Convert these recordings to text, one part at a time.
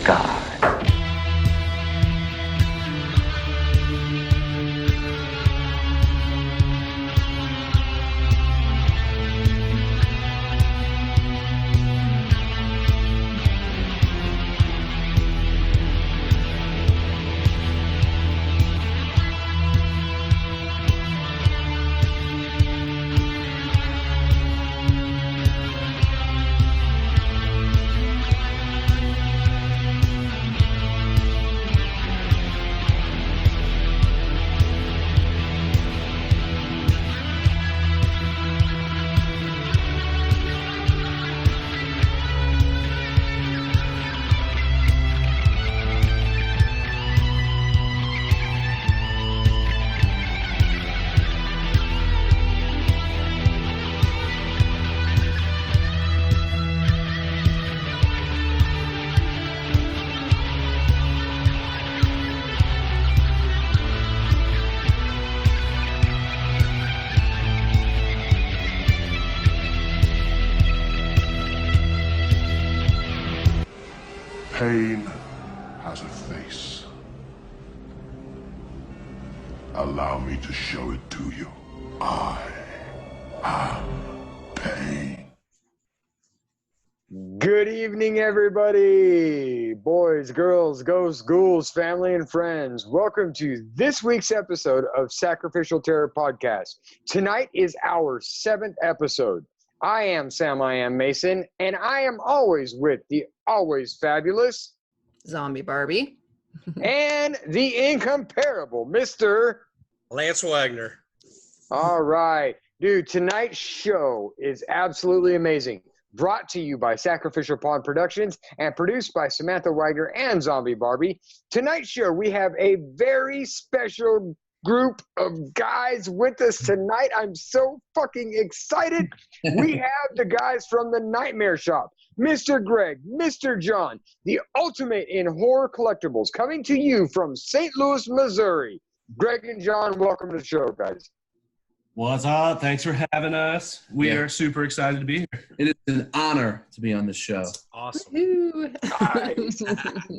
sky. Pain has a face. Allow me to show it to you. I am pain. Good evening, everybody. Boys, girls, ghosts, ghouls, family, and friends. Welcome to this week's episode of Sacrificial Terror Podcast. Tonight is our 7th episode. I am Sam, I am Mason, and I am always with the always fabulous Zombie Barbie and the incomparable Mr. Lance Wagner. All right. Dude, tonight's show is absolutely amazing. Brought to you by Sacrificial Pond Productions and produced by Samantha Wagner and Zombie Barbie. Tonight's show, we have a very special group of guys with us tonight. I'm so fucking excited. We have the guys from the Nightmare Shop, Mr. Greg, Mr. John, the ultimate in horror collectibles, coming to you from St. Louis, Missouri. Greg and John, welcome to the show, guys. What's up? Thanks for having us. We are super excited to be here. It is an honor to be on this show. Awesome. Nice.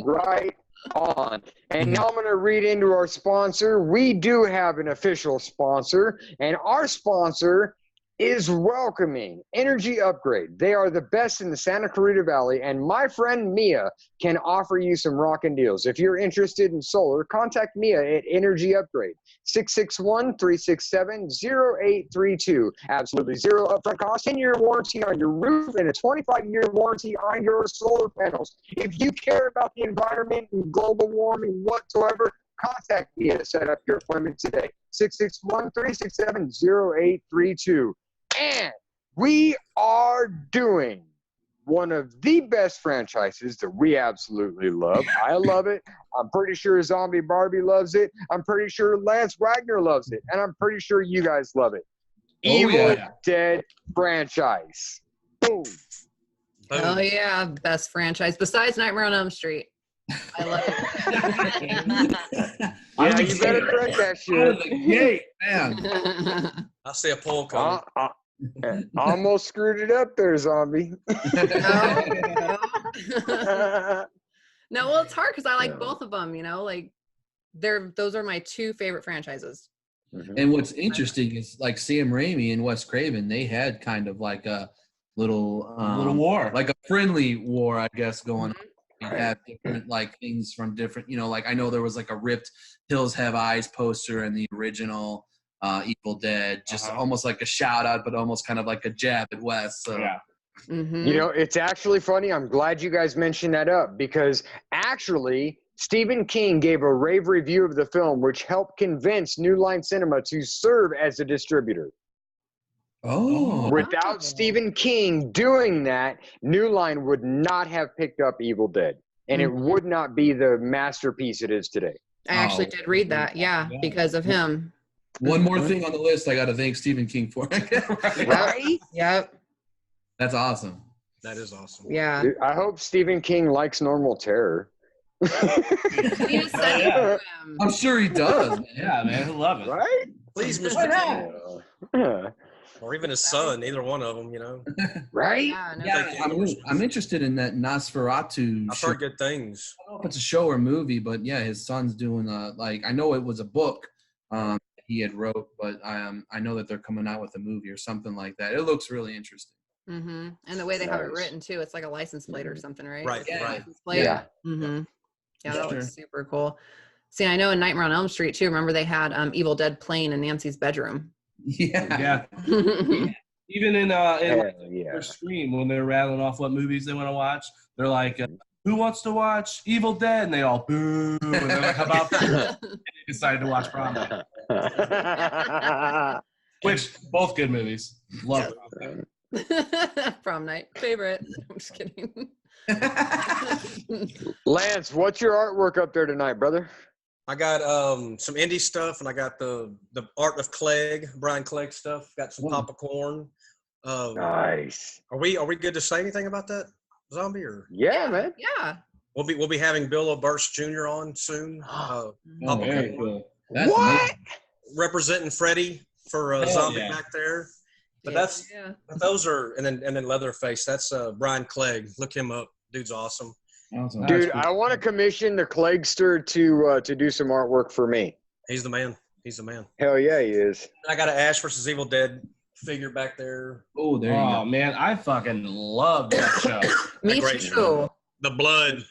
Right on. And now I'm going to read into our sponsor. We do have an official sponsor, and our sponsor is Welcoming Energy Upgrade. They are the best in the Santa Clarita Valley, and my friend Mia can offer you some rockin' deals. If you're interested in solar, contact Mia at Energy Upgrade, 661-367-0832. Absolutely zero upfront cost, 10-year warranty on your roof, and a 25-year warranty on your solar panels. If you care about the environment and global warming whatsoever, contact Mia to set up your appointment today, 661-367-0832. And we are doing one of the best franchises that we absolutely love. I love it. I'm pretty sure Zombie Barbie loves it. I'm pretty sure Lance Wagner loves it. And I'm pretty sure you guys love it. Evil Dead franchise. Boom. Oh yeah, best franchise besides Nightmare on Elm Street. I love it. Yeah, you better correct that shit. Out of the gate, man. I see a poll coming. Almost screwed it up there, Zombie. No, well, it's hard because I like both of them. You know, like those are my two favorite franchises. And what's interesting is like Sam Raimi and Wes Craven, they had kind of like a little war, like a friendly war, I guess, going on. They had different like things from different, you know, like I know there was like a ripped Hills Have Eyes poster in the original Evil Dead, just almost like a shout out, but almost kind of like a jab at Wes. So. Yeah. Mm-hmm. You know, it's actually funny. I'm glad you guys mentioned that up because actually Stephen King gave a rave review of the film, which helped convince New Line Cinema to serve as a distributor. Oh. Without Stephen King doing that, New Line would not have picked up Evil Dead, and it would not be the masterpiece it is today. I actually did read that, because of him. One more thing on the list I got to thank Stephen King for. Right? Yep. That's awesome. That is awesome. Yeah. Dude, I hope Stephen King likes normal terror. You said it for him. I'm sure he does. Man. Yeah, man, I love it. Right? Please, Mr. King. Yeah. Or even his son, either one of them, you know. Right? Yeah, no, Yeah, I'm interested in that Nosferatu I've show. heard good things. I don't know if it's a show or movie, but yeah, his son's doing like, I know it was a book he had wrote, but I know that they're coming out with a movie or something like that. It looks really interesting. Mm-hmm. And the way they have it Nice. written too, it's like a license plate or something, right? Right, Yeah. right. License plate. Yeah. Mm-hmm. Yeah, that Sure. looks super cool. See, I know in Nightmare on Elm Street too. Remember they had Evil Dead playing in Nancy's bedroom. Yeah. Yeah. Even in Hell their stream, when they're rattling off what movies they want to watch, they're like, who wants to watch Evil Dead? And they all boo. And they're like, how about that? And they decided to watch Prom Night. Which, both good movies. Love it. Prom Night, favorite. I'm just kidding. Lance, what's your artwork up there tonight, brother? I got some indie stuff, and I got the art of Clegg, Brian Clegg stuff. Got some popcorn. Nice. Are we good to say anything about that, Zombie? Or Yeah, man. Yeah. we'll be having Bill O'Burst Jr. on soon. Oh, Papa very Corn, cool. That's What? amazing. representing Freddie for Hell Zombie yeah. back there. But yeah. those are and then Leatherface. That's Brian Clegg. Look him up. Dude's awesome. Awesome. Dude, I want to commission the Cleggster to do some artwork for me. He's the man. He's the man. Hell yeah, he is. I got an Ash versus Evil Dead figure back there. Oh, there you Oh, go. man, I fucking love that show. Me Great too. show. The blood.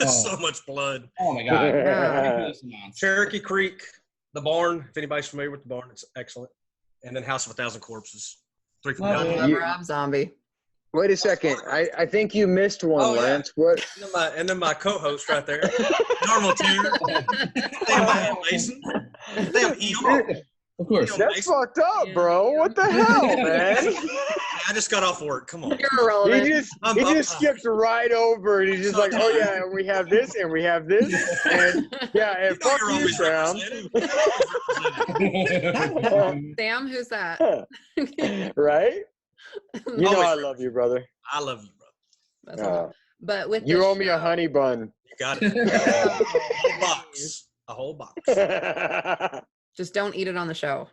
Oh. So much blood. Oh, my God. Ridiculous amounts. Cherokee Creek, the barn. If anybody's familiar with the barn, it's excellent. And then House of a Thousand Corpses. 3 from Love Hell. it. Love You- Rob Zombie. Wait a second. I think you missed one, Oh, yeah. Lance. What? And then my co-host right there, Normal Tier. Damn, Mason. Damn, Eel. Of course. That's fucked up, bro. What the hell, man? I just got off work. Come on. You're He irrelevant. just skipped right over and he's just like, oh yeah, and we have this and we have this and yeah, and You know fuck you're you, always Sam. represented. Sam, who's that? Right? You know Always I love you, brother. I love you, bro. That's all. But with You this owe me a show- honey bun. You got it. A whole box. A whole box. Just don't eat it on the show.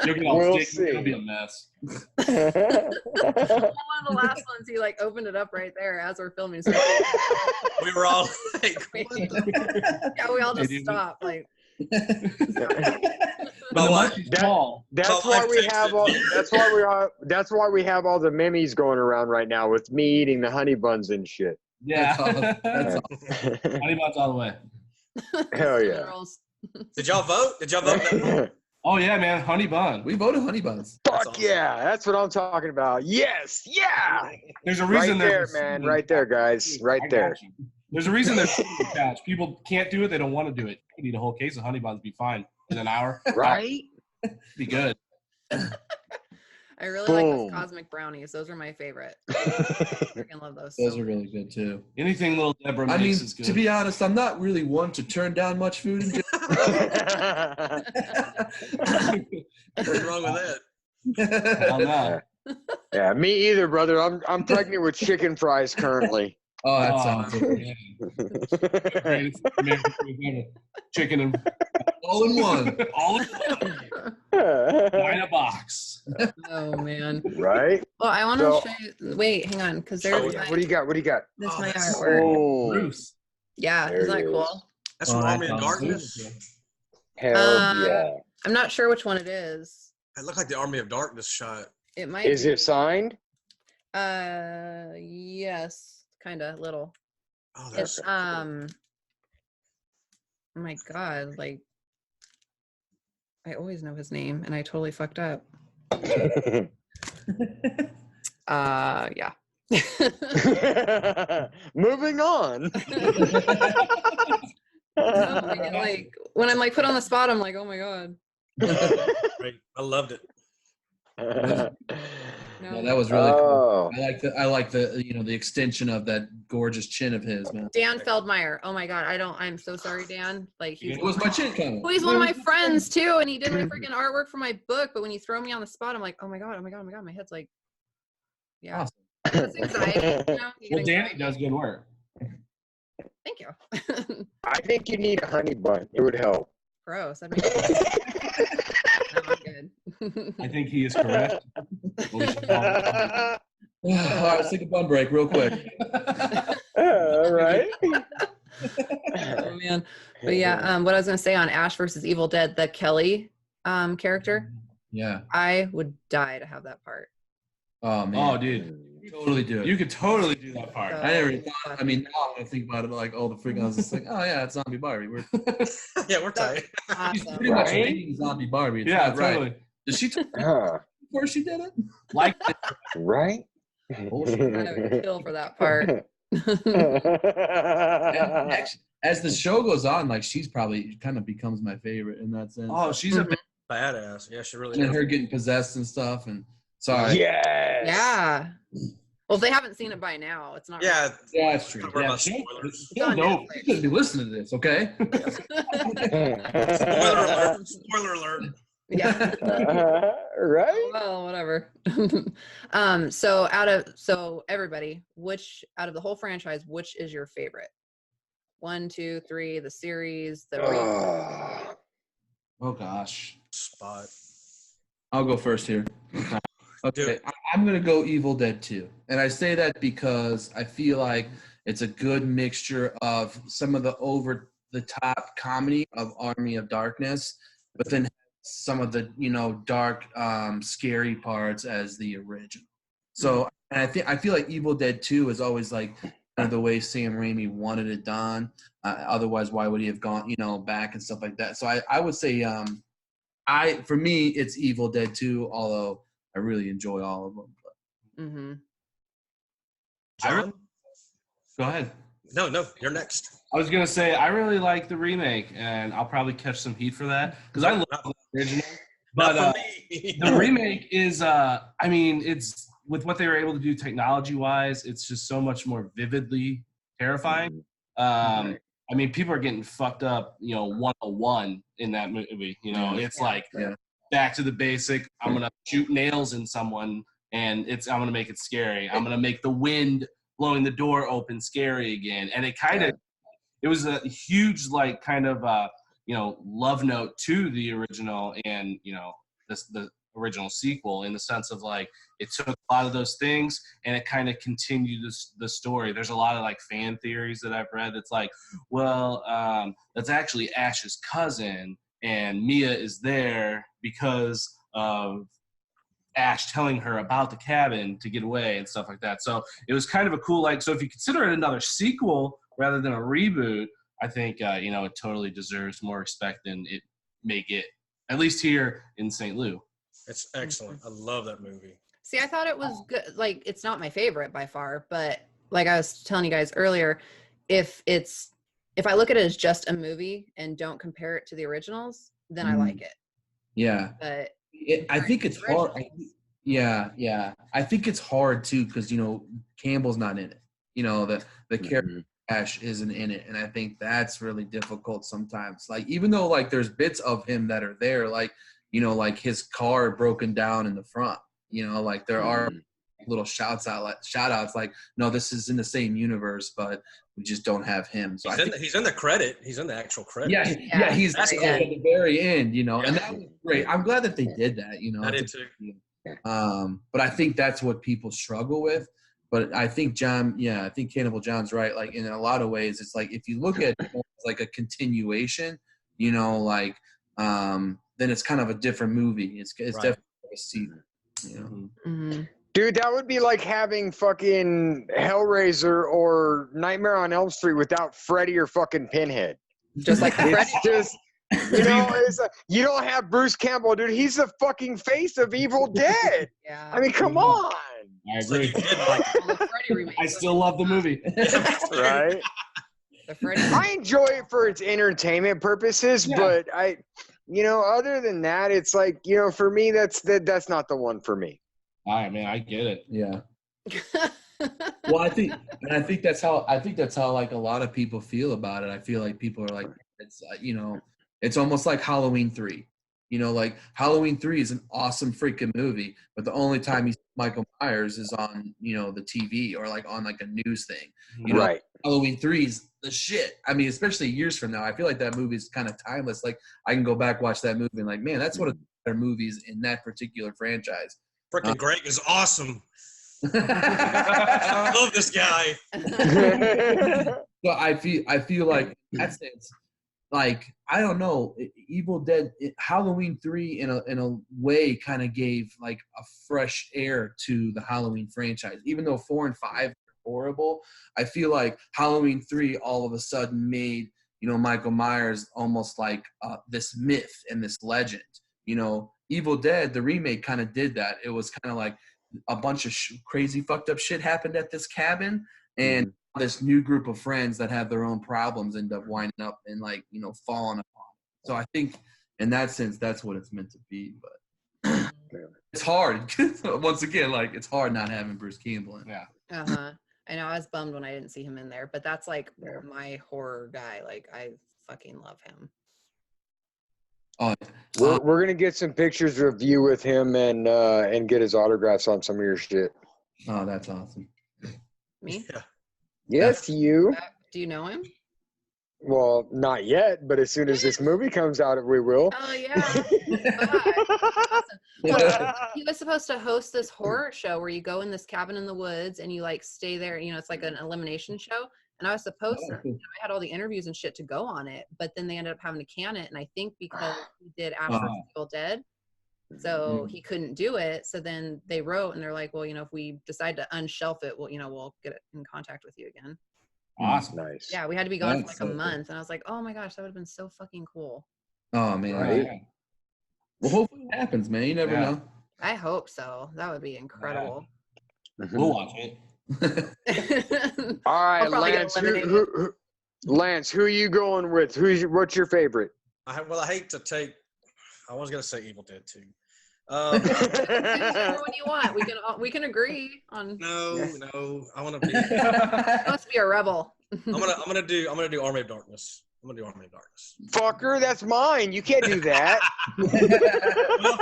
You're gonna We'll stick, it's gonna see. be a mess. One of the last ones, he like opened it up right there as we're filming. So We were all like, what the? yeah, we all just They do. stopped. Like, My wife, Small. That's My why wife we have texted all. me. That's why we have all the memes going around right now with me eating the honey buns and shit. Yeah. That's Honey buns all the way. Hell yeah. girls. did y'all vote? Did y'all vote? Oh, yeah, man. Honey bun. We voted honey buns. Fuck awesome. yeah, that's what I'm talking about. Yes, yeah. There's a Right reason there, there's man. Right there, guys. Right I got there. you. There's a reason there's a couch. People can't do it. They don't want to do it. You need a whole case of honey buns. Be fine in an hour. Right? Be good. I really like Boom. those cosmic brownies. Those are my favorite. I freaking love those. Those so are really good too. Anything little Deborah I makes mean, is good. to be honest, I'm not really one to turn down much food. In What's wrong with that? Hell no. Yeah, me either, brother. I'm pregnant with chicken fries currently. Oh, that Oh, sounds man. Greatest American food ever. Chicken and all in one. all in in a box. Oh man. Right? Well, I want to So- show you. Wait, hang on, because Oh, there's yeah. my, What do you got? What do you got? this Oh, my that's artwork. Oh, Bruce. Yeah, There isn't that it cool? That's from Oh, Army of that's Darkness. hell yeah. I'm not sure which one it is. It looked like the Army of Darkness shot. It might. Is be. it signed? Yes, kind of little. Oh, It's that's oh my god, like I always know his name and I totally fucked up. Yeah. Moving on. Like when I'm like put on the spot, I'm like, oh my god. great. I loved it. No. Yeah, that was really cool. Oh, I like the the extension of that gorgeous chin of his, man. Dan Feldmeyer. Oh my god, I'm so sorry, Dan. Like he's It was my chin coming. well, he's one of my friends too, and he did my freaking artwork for my book. But when you throw me on the spot, I'm like, oh my god, oh my god, oh my god. My head's like, yeah. Awesome. That's anxiety. You know? You get Well, Danny anxiety. does good work. Thank you. I think you need a honey bun. It would help. Gross. That'd be no, I'm good. opinion. I think he is correct. We should call it- All right, let's take a bun break real quick. All right. Oh man. But yeah, what I was gonna say on Ash versus Evil Dead, the Kelly character, Yeah. I would die to have that part. Oh man. Oh, dude, Totally do it. you could totally do that part. I never thought. I mean, now I'm gonna think about it like all the freaking. I was just like, oh yeah, it's Zombie Barbie. We're Yeah, we're tight. she's Awesome. pretty much Right? making Zombie Barbie. It's Yeah, not right. totally. Did she talk Huh. before she did it? Like Right? I would kill for that part. And actually, as the show goes on, like she's probably kind of becomes my favorite in that sense. oh, she's a Badass. Yeah, she really And then is. her getting possessed and stuff. And sorry. Yes. Yeah. Well, if they haven't seen it by now, it's not. Yeah, Yeah, that's true. don't worry yeah, about she- spoilers. she's dope. You shouldn't be listening to this, okay? Spoiler alert. Spoiler alert. Yeah. Right? Well, whatever. So everybody, which out of the whole franchise, which is your favorite? 1, 2, 3, the series, the Oh. Oh gosh. Spot. I'll go first here. Do Okay, it. I'm gonna go Evil Dead 2, and I say that because I feel like it's a good mixture of some of the over-the-top comedy of Army of Darkness, but then some of the dark, scary parts as the original. So, and I feel like Evil Dead 2 is always like kind of the way Sam Raimi wanted it done. Otherwise, why would he have gone back and stuff like that? So I would say for me it's Evil Dead 2, although I really enjoy all of them. Mm-hmm. John? Go ahead. No, you're next. I was gonna say I really like the remake, and I'll probably catch some heat for that because I love the original. Not But for me. the remake is, I mean, it's with what they were able to do technology-wise, it's just so much more vividly terrifying. I mean, people are getting fucked up, 101 in that movie. It's like Yeah. back to the basic. I'm gonna shoot nails in someone, and I'm gonna make it scary. I'm gonna make the wind blowing the door open scary again, and it kind of, it was a huge kind of love note to the original and the original sequel, in the sense of it took a lot of those things and it kind of continued the story. There's a lot of fan theories that I've read that's that's actually Ash's cousin, and Mia is there because of Ash telling her about the cabin to get away and stuff like that. So it was kind of a cool so if you consider it another sequel rather than a reboot, I think it totally deserves more respect than it may get, at least here in St. Lou. It's excellent. I love that movie. See, I thought it was good. It's not my favorite by far, but like I was telling you guys earlier, if I look at it as just a movie and don't compare it to the originals, then I like it. Yeah. But I think it's hard. Yeah. I think it's hard too because Campbell's not in it. The character Ash isn't in it, and I think that's really difficult sometimes. Even though there's bits of him that are there, his car broken down in the front. There are little shout outs no, this is in the same universe, but we just don't have him. So He's in the credit. He's in the actual credit. Yeah, he's That's at cool. the very end, and that was great. I'm glad that they did that. I did too. But I think that's what people struggle with. But I think I think Cannibal John's right. In a lot of ways, it's if you look at it as a continuation, then it's kind of a different movie. It's Right. definitely a sequel. mm-hmm. Dude, that would be like having fucking Hellraiser or Nightmare on Elm Street without Freddy or fucking Pinhead. Just like the Freddy. It's just, it's you don't have Bruce Campbell, dude. He's the fucking face of Evil Dead. Yeah. I mean, come on. I So you agree. did like it. Well, the Freddy remake. I still love the movie. Right? The Freddy. I enjoy it for its entertainment purposes, Yeah. but other than that, it's for me, that's not the one for me. All right, man, I get it. Yeah. Well, I think that's how a lot of people feel about it. I feel like people are it's it's almost like Halloween 3. Halloween 3 is an awesome freaking movie, but the only time you see Michael Myers is on the TV or on a news thing. Right. Halloween 3 is the shit. I mean, especially years from now, I feel like that movie is kind of timeless. I can go back, watch that movie and man, that's what it's better movies in that particular franchise. Freaking Greg is awesome. I love this guy. So I feel like in that sense, like I don't know, Evil Dead, Halloween 3 in a way kind of gave like a fresh air to the Halloween franchise. Even though 4 and 5 are horrible, I feel like Halloween 3 all of a sudden made, you know, Michael Myers almost like this myth and this legend. You know, Evil Dead, the remake, kind of did that. It was kind of like a bunch of crazy fucked up shit happened at this cabin, and this new group of friends that have their own problems end up winding up and, like, you know, falling upon. So I think in that sense, that's what it's meant to be. But it's hard. Once again, like, it's hard not having Bruce Campbell in. Yeah. I know I was bummed when I didn't see him in there, but that's like my horror guy. Like, I fucking love him. Oh, We're gonna get some pictures of you with him and get his autographs on some of your shit. oh, that's awesome. Me? Yeah. Yes, you. Do you know him? Well, not yet, but as soon as this movie comes out, we will. Oh yeah. Awesome. Well, he was supposed to host this horror show where you go in this cabin in the woods and you like stay there. You know, it's like an elimination show. And I was supposed to, you know, I had all the interviews and shit to go on it, but then they ended up having to can it. And I think because he did Ash vs. Evil Dead, so he couldn't do it. So then they wrote and they're like, well, you know, if we decide to unshelf it, well, you know, we'll get in contact with you again. Awesome. Nice. Yeah, we had to be gone for That's like a so month. And I was like, oh my gosh, that would have been so fucking cool. Oh, man. Right. Well, hopefully it happens, man. You never know. I hope so. That would be incredible. We'll watch it. All right, I'll probably get Lance. Lance, who are you going with? What's your favorite? I hate to take. I was gonna say Evil Dead 2. Whichever one you want. We can agree on. No. I want to be. Must be a rebel. I'm gonna do Army of Darkness. I'm gonna do Army of Darkness. Fucker, that's mine. You can't do that. Well,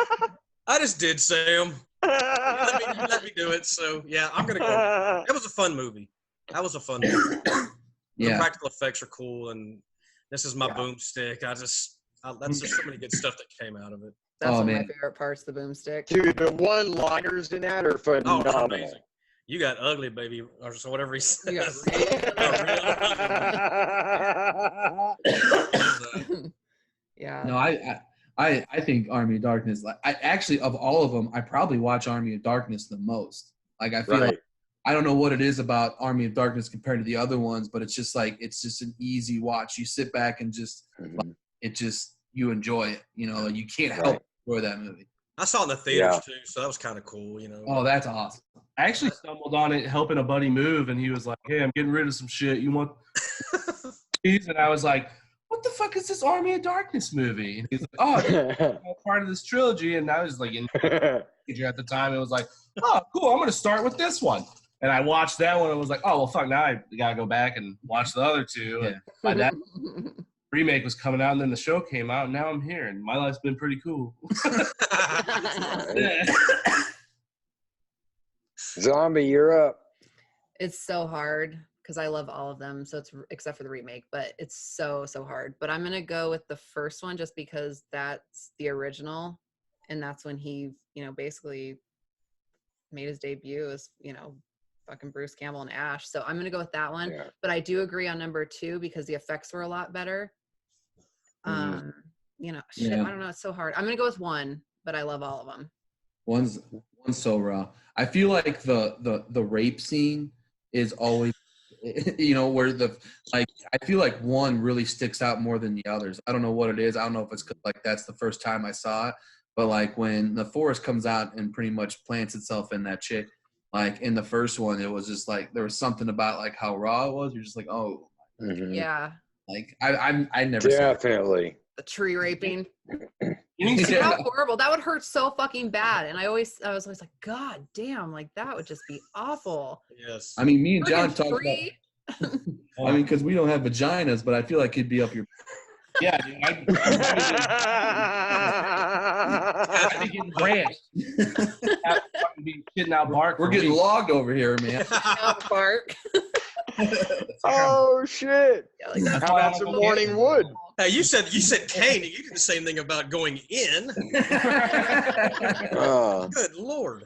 I just did, Sam. Let me do it. So yeah, I'm gonna go. It was a fun movie. That was a fun movie. The practical effects are cool, and this is my boomstick. That's just so many good stuff that came out of it. That's one of my favorite parts, the boomstick. Dude, the one-liners in that are phenomenal. Oh, amazing. You got ugly, baby, or so whatever he says. Yeah. No, I think Army of Darkness. I actually, of all of them, I probably watch Army of Darkness the most. Like, I feel like I don't know what it is about Army of Darkness compared to the other ones, but it's just like it's just an easy watch. You sit back and just you enjoy it. You know, you can't help but enjoy that movie. I saw it in the theaters too, so that was kind of cool. You know. Oh, that's awesome. I actually stumbled on it helping a buddy move, and he was like, "Hey, I'm getting rid of some shit. You want these?" And I was like, "What the fuck is this Army of Darkness movie?" And he's like, "Oh, it's part of this trilogy." And I was like, in at the time, it was like, "Oh, cool. I'm gonna start with this one." And I watched that one and was like, "Oh, well, fuck. Now I gotta go back and watch the other two." And by that remake was coming out, and then the show came out, and now I'm here, and my life's been pretty cool. Zombie, you're up. It's so hard because I love all of them. So it's except for the remake, but it's so hard. But I'm gonna go with the first one just because that's the original, and that's when he, you know, basically made his debut as, you know, fucking Bruce Campbell and Ash. So I'm gonna go with that one. Yeah. But I do agree on number 2 because the effects were a lot better. You know, shit, I don't know. It's so hard. I'm gonna go with 1, but I love all of them. One's so raw. I feel like the rape scene is always, you know, where I feel like 1 really sticks out more than the others. I don't know what it is. I don't know if it's 'cause, like, that's the first time I saw it, but like when the forest comes out and pretty much plants itself in that chick, like in the first one, it was just like there was something about like how raw it was. You're just like, oh, yeah. Like I never definitely the tree raping. How horrible! That would hurt so fucking bad. And I was always like, God damn, like that would just be awful. Yes. I mean, me and John talked about. I mean, because we don't have vaginas, but I feel like it'd be up your. Yeah, dude. I'd be getting branched. Be shitting out bark. We're getting logged over here, man. Bark. Oh shit! Yeah, like how about some morning wood? Hey, you said Kane. You did the same thing about going in. Good Lord.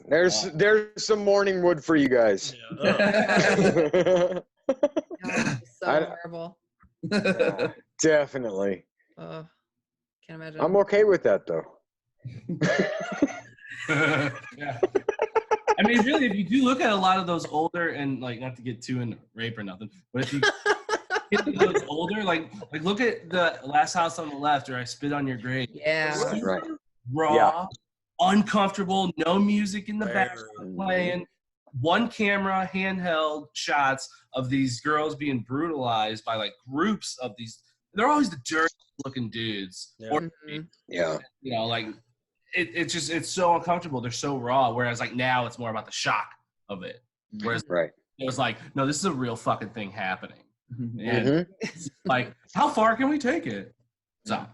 There's some morning wood for you guys. Yeah, God, it's so horrible. Yeah, definitely. Can't imagine. I'm okay with that though. Yeah. I mean, really, if you do look at a lot of those older and like, not to get too into rape or nothing, but if you get those older, like look at the Last House on the Left or I Spit on Your Grave. Yeah. Right. Raw, uncomfortable, no music in the background playing, one camera, handheld shots of these girls being brutalized by like groups of these. They're always the dirty looking dudes. Yeah. Or, Yeah. you know, like it's so uncomfortable. They're so raw. Whereas like now it's more about the shock of it. Whereas it was like, no, this is a real fucking thing happening. And like, how far can we take it? So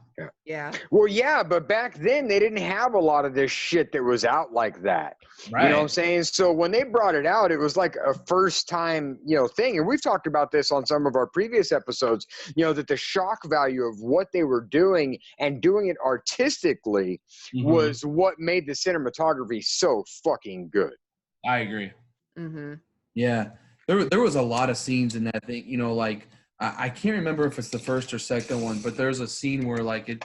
Yeah. Well, yeah, but back then they didn't have a lot of this shit that was out like that. right. You know what I'm saying? So when they brought it out, it was like a first time, thing. And we've talked about this on some of our previous episodes, that the shock value of what they were doing and doing it artistically was what made the cinematography so fucking good. I agree. Mm-hmm. Yeah, there was a lot of scenes in that thing. Like I can't remember if it's the first or second one, but there's a scene where like it,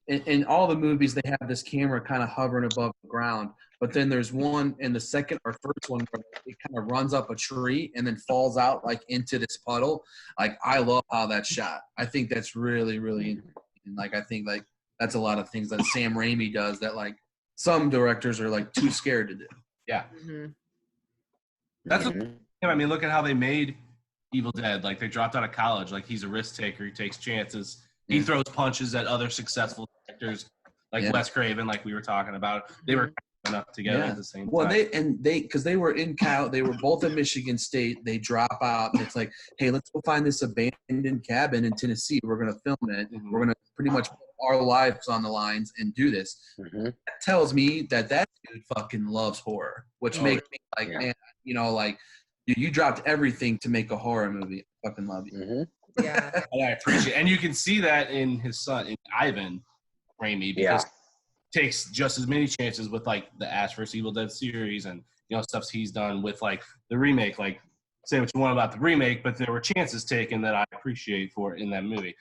in all the movies they have this camera kind of hovering above the ground, but then there's one in the second or first one where it kind of runs up a tree and then falls out like into this puddle. Like I love how that's shot. I think that's really, really interesting. Like I think like that's a lot of things that Sam Raimi does that like some directors are like too scared to do. Yeah. Mm-hmm. That's I mean, look at how they made Evil Dead. Like they dropped out of college. Like he's a risk taker. He takes chances. He throws punches at other successful actors like Wes Craven, like we were talking about. They were coming up together at the same time. Well, because they were in Cal, they were both at Michigan State. They drop out, and it's like, hey, let's go find this abandoned cabin in Tennessee. We're gonna film it. We're gonna pretty much put our lives on the lines and do this. That tells me that dude fucking loves horror, which makes me like, man, like you dropped everything to make a horror movie. I fucking love you. Yeah. And I appreciate it. And you can see that in his son, in Ivan Raimi, because he takes just as many chances with like the Ash vs. Evil Dead series and stuff he's done with like the remake. Like say what you want about the remake, but there were chances taken that I appreciate for it in that movie.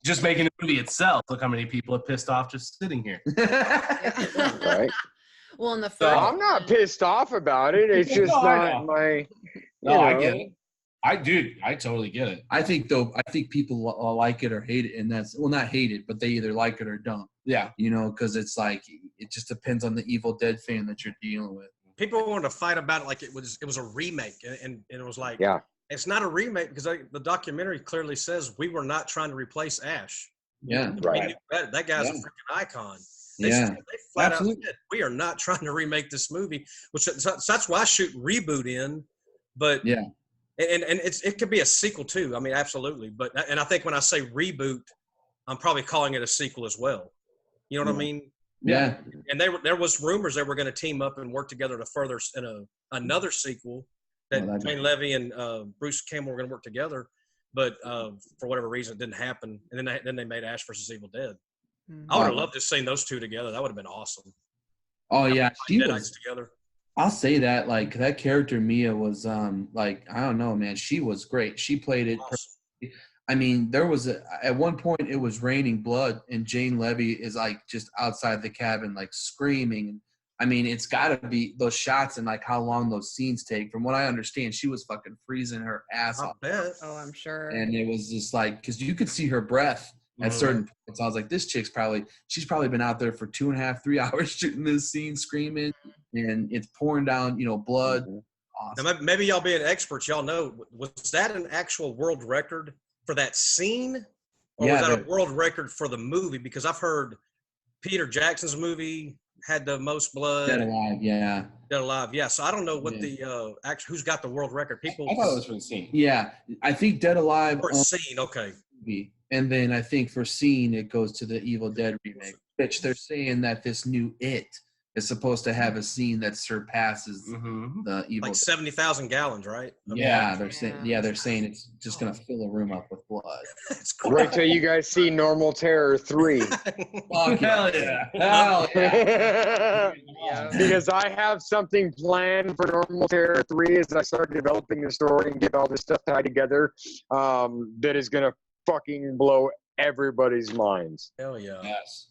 Just making the movie itself, look how many people are pissed off just sitting here. Right. Well, in the first, I'm not pissed off about it. It's just not my. I get it. I totally get it. I think people like it or hate it, and that's not hate it, but they either like it or don't. Yeah. Because it's like it just depends on the Evil Dead fan that you're dealing with. People wanted to fight about it like it was a remake, and it was like, it's not a remake because the documentary clearly says we were not trying to replace Ash. Yeah, right. That guy's a freaking icon. They flat out said, we are not trying to remake this movie, so that's why I shoot reboot in, but and it could be a sequel too. I mean, absolutely, but I think when I say reboot, I'm probably calling it a sequel as well. You know what I mean? Yeah. And there was rumors they were going to team up and work together to further in another sequel that Jane Levy and Bruce Campbell were going to work together, but for whatever reason it didn't happen. And then they made Ash vs. Evil Dead. I would have loved to have seen those two together. That would have been awesome. Oh yeah, she was together. I'll say that like that character Mia was like I don't know, man. She was great. She played it. Awesome. I mean, there was at one point it was raining blood, and Jane Levy is like just outside the cabin, like screaming. I mean, it's got to be those shots and like how long those scenes take. From what I understand, she was fucking freezing her ass off. Bet. Oh, I'm sure. And it was just like because you could see her breath at certain points. I was like, this chick's she's probably been out there for 2.5, 3 hours shooting this scene, screaming, and it's pouring down, blood. Awesome. Now, maybe y'all being experts, y'all know, was that an actual world record for that scene? Or was that a world record for the movie? Because I've heard Peter Jackson's movie had the most blood. Dead Alive, yeah. Dead Alive, yeah. So I don't know what who's got the world record. I thought it was for the scene. Yeah, I think Dead Alive. For scene, okay. And then I think for scene, it goes to the Evil Dead remake, which they're saying that this new It is supposed to have a scene that surpasses the evil. Like 70,000 gallons, right? Yeah, they're saying it's just gonna fill a room up with blood. That's Wait till you guys see Normal Terror 3. Fuck hell yeah! Hell yeah! Because I have something planned for Normal Terror 3 as I start developing the story and get all this stuff tied together, that is gonna fucking blow everybody's minds. Hell yeah. Yes.